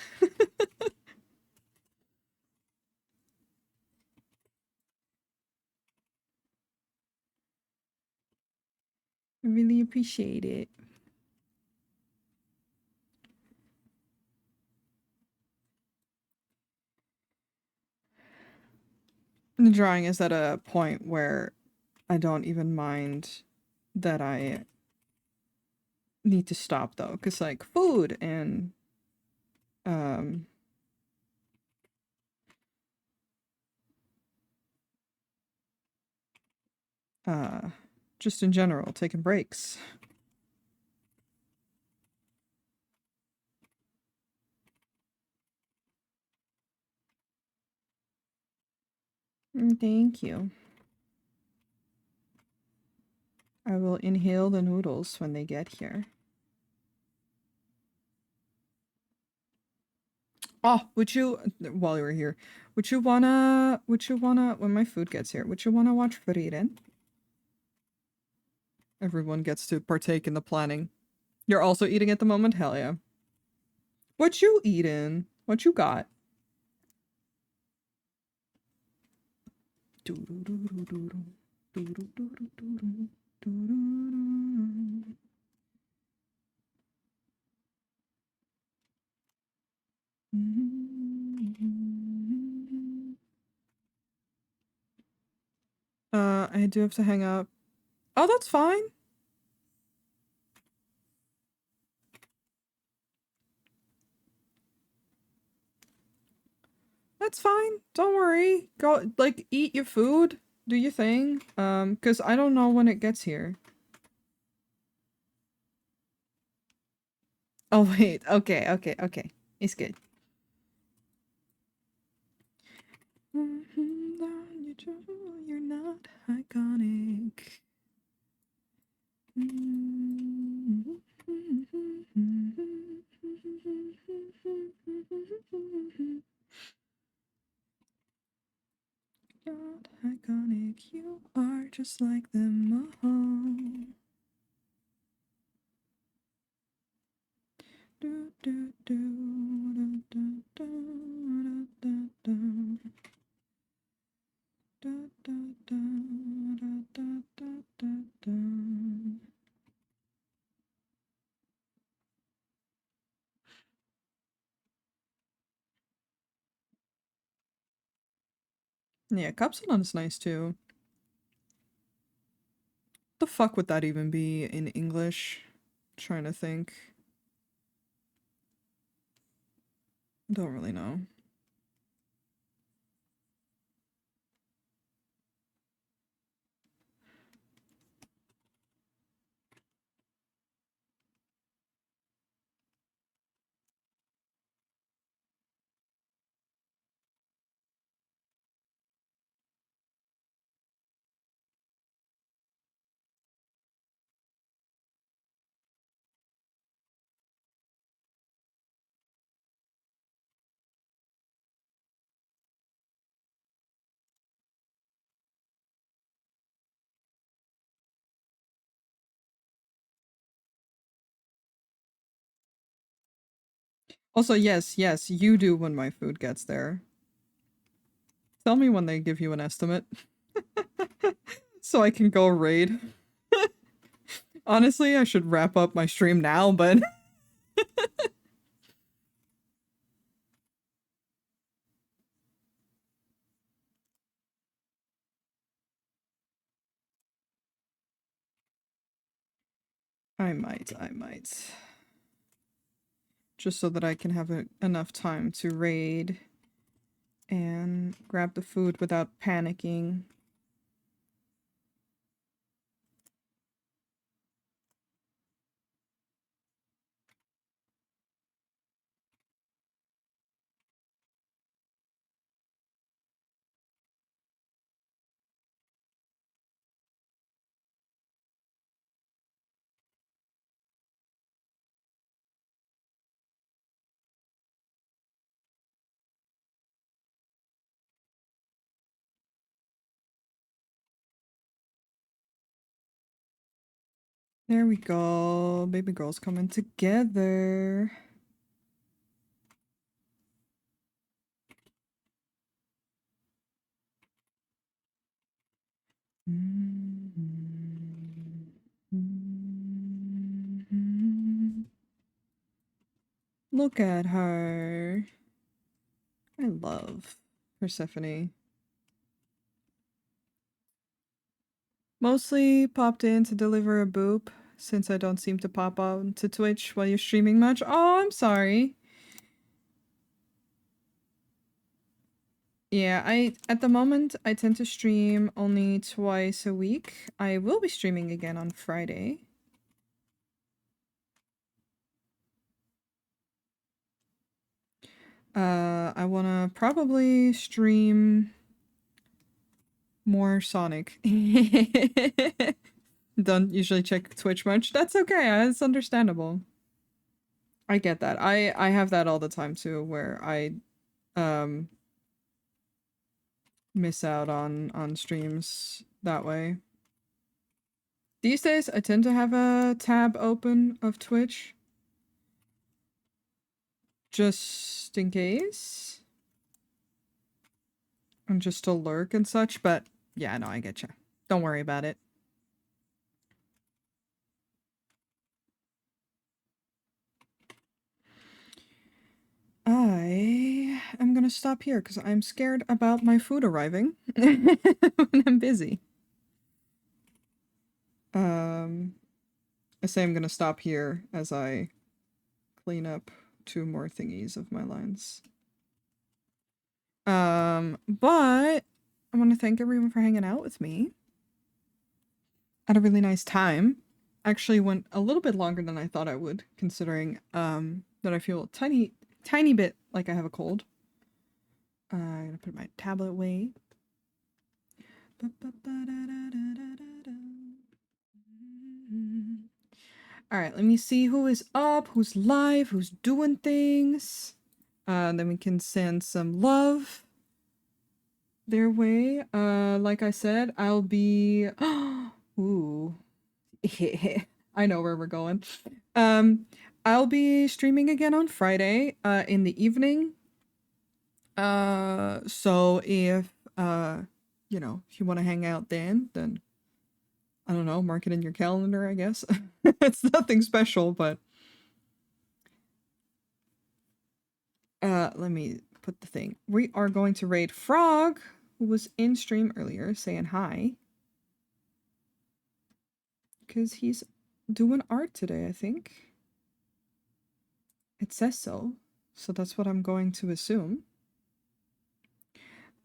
Speaker 1: really appreciate it. The drawing is at a point where I don't even mind that I need to stop though, because like food and um uh just in general, taking breaks. Thank you. I will inhale the noodles when they get here. Oh, while you were here, when my food gets here, would you wanna watch Frieren? Everyone gets to partake in the planning. You're also eating at the moment? Hell yeah. What you eating? What you got? I do have to hang up. Oh, that's fine. That's fine. Don't worry. Go, like, eat your food. Do your thing. Because I don't know when it gets here. Oh, wait. Okay, okay, okay. It's good. You're not iconic. Not iconic, you are just like them all. Do, do, do, do, do, do, do, do. Da, da, da, da, da, da, da, da. Yeah, Kapsalon is nice too. The fuck would that even be in English? Trying to think. Don't really know. Also, yes, yes, you do when my food gets there. Tell me when they give you an estimate. So I can go raid. Honestly, I should wrap up my stream now, but I might. Just so that I can have enough time to raid and grab the food without panicking. There we go. Baby girl's coming together. Look at her. I love Persephone. Mostly popped in to deliver a boop. since I don't seem to pop on to Twitch while you're streaming much. Oh, I'm sorry. Yeah, at the moment I tend to stream only twice a week. I will be streaming again on Friday. I wanna probably stream more Sonic. Don't usually check Twitch much. That's okay. It's understandable. I get that. I have that all the time too, where I miss out on streams that way. These days, I tend to have a tab open of Twitch, just in case, and just to lurk and such. But yeah, no, I get you. Don't worry about it. I am gonna stop here because I'm scared about my food arriving when I'm busy. I say I'm gonna stop here as I clean up 2 more thingies of my lines. But I want to thank everyone for hanging out with me. I had a really nice time. Actually went a little bit longer than I thought I would, considering that I feel a tiny bit like I have a cold. I'm gonna put my tablet away. Alright, let me see who is up, who's live, who's doing things. Then we can send some love their way. Like I said, I'll be... Ooh. I know where we're going. I'll be streaming again on Friday, in the evening. So if, you know, if you want to hang out then, I don't know, mark it in your calendar, I guess. It's nothing special, but... let me put the thing. We are going to raid Frog, who was in stream earlier, saying hi. Because he's doing art today, I think. It says so. So that's what I'm going to assume.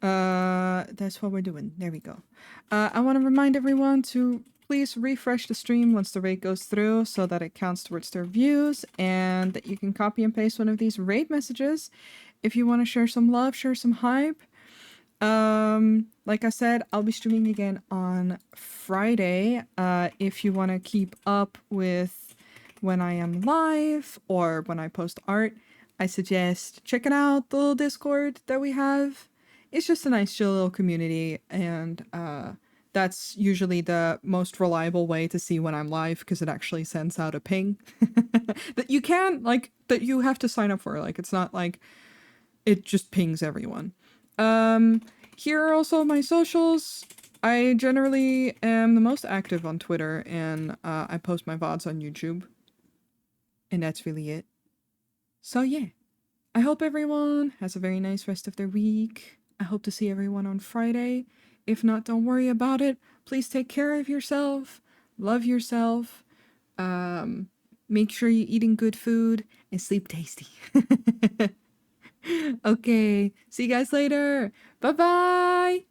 Speaker 1: That's what we're doing. There we go. I want to remind everyone to please refresh the stream once the raid goes through so that it counts towards their views, and that you can copy and paste one of these raid messages if you want to share some love, share some hype. Like I said, I'll be streaming again on Friday. If you want to keep up with when I am live or when I post art, I suggest checking out the little Discord that we have. It's just a nice chill little community, and that's usually the most reliable way to see when I'm live, because it actually sends out a ping that you can, like, that you have to sign up for. Like, it's not like it just pings everyone. Here are also my socials. I generally am the most active on Twitter, and I post my VODs on YouTube. And that's really it. So yeah, I hope everyone has a very nice rest of their week. I hope to see everyone on Friday. If not, don't worry about it. Please take care of yourself. Love yourself. Make sure you're eating good food and sleep tasty. Okay, see you guys later. Bye-bye.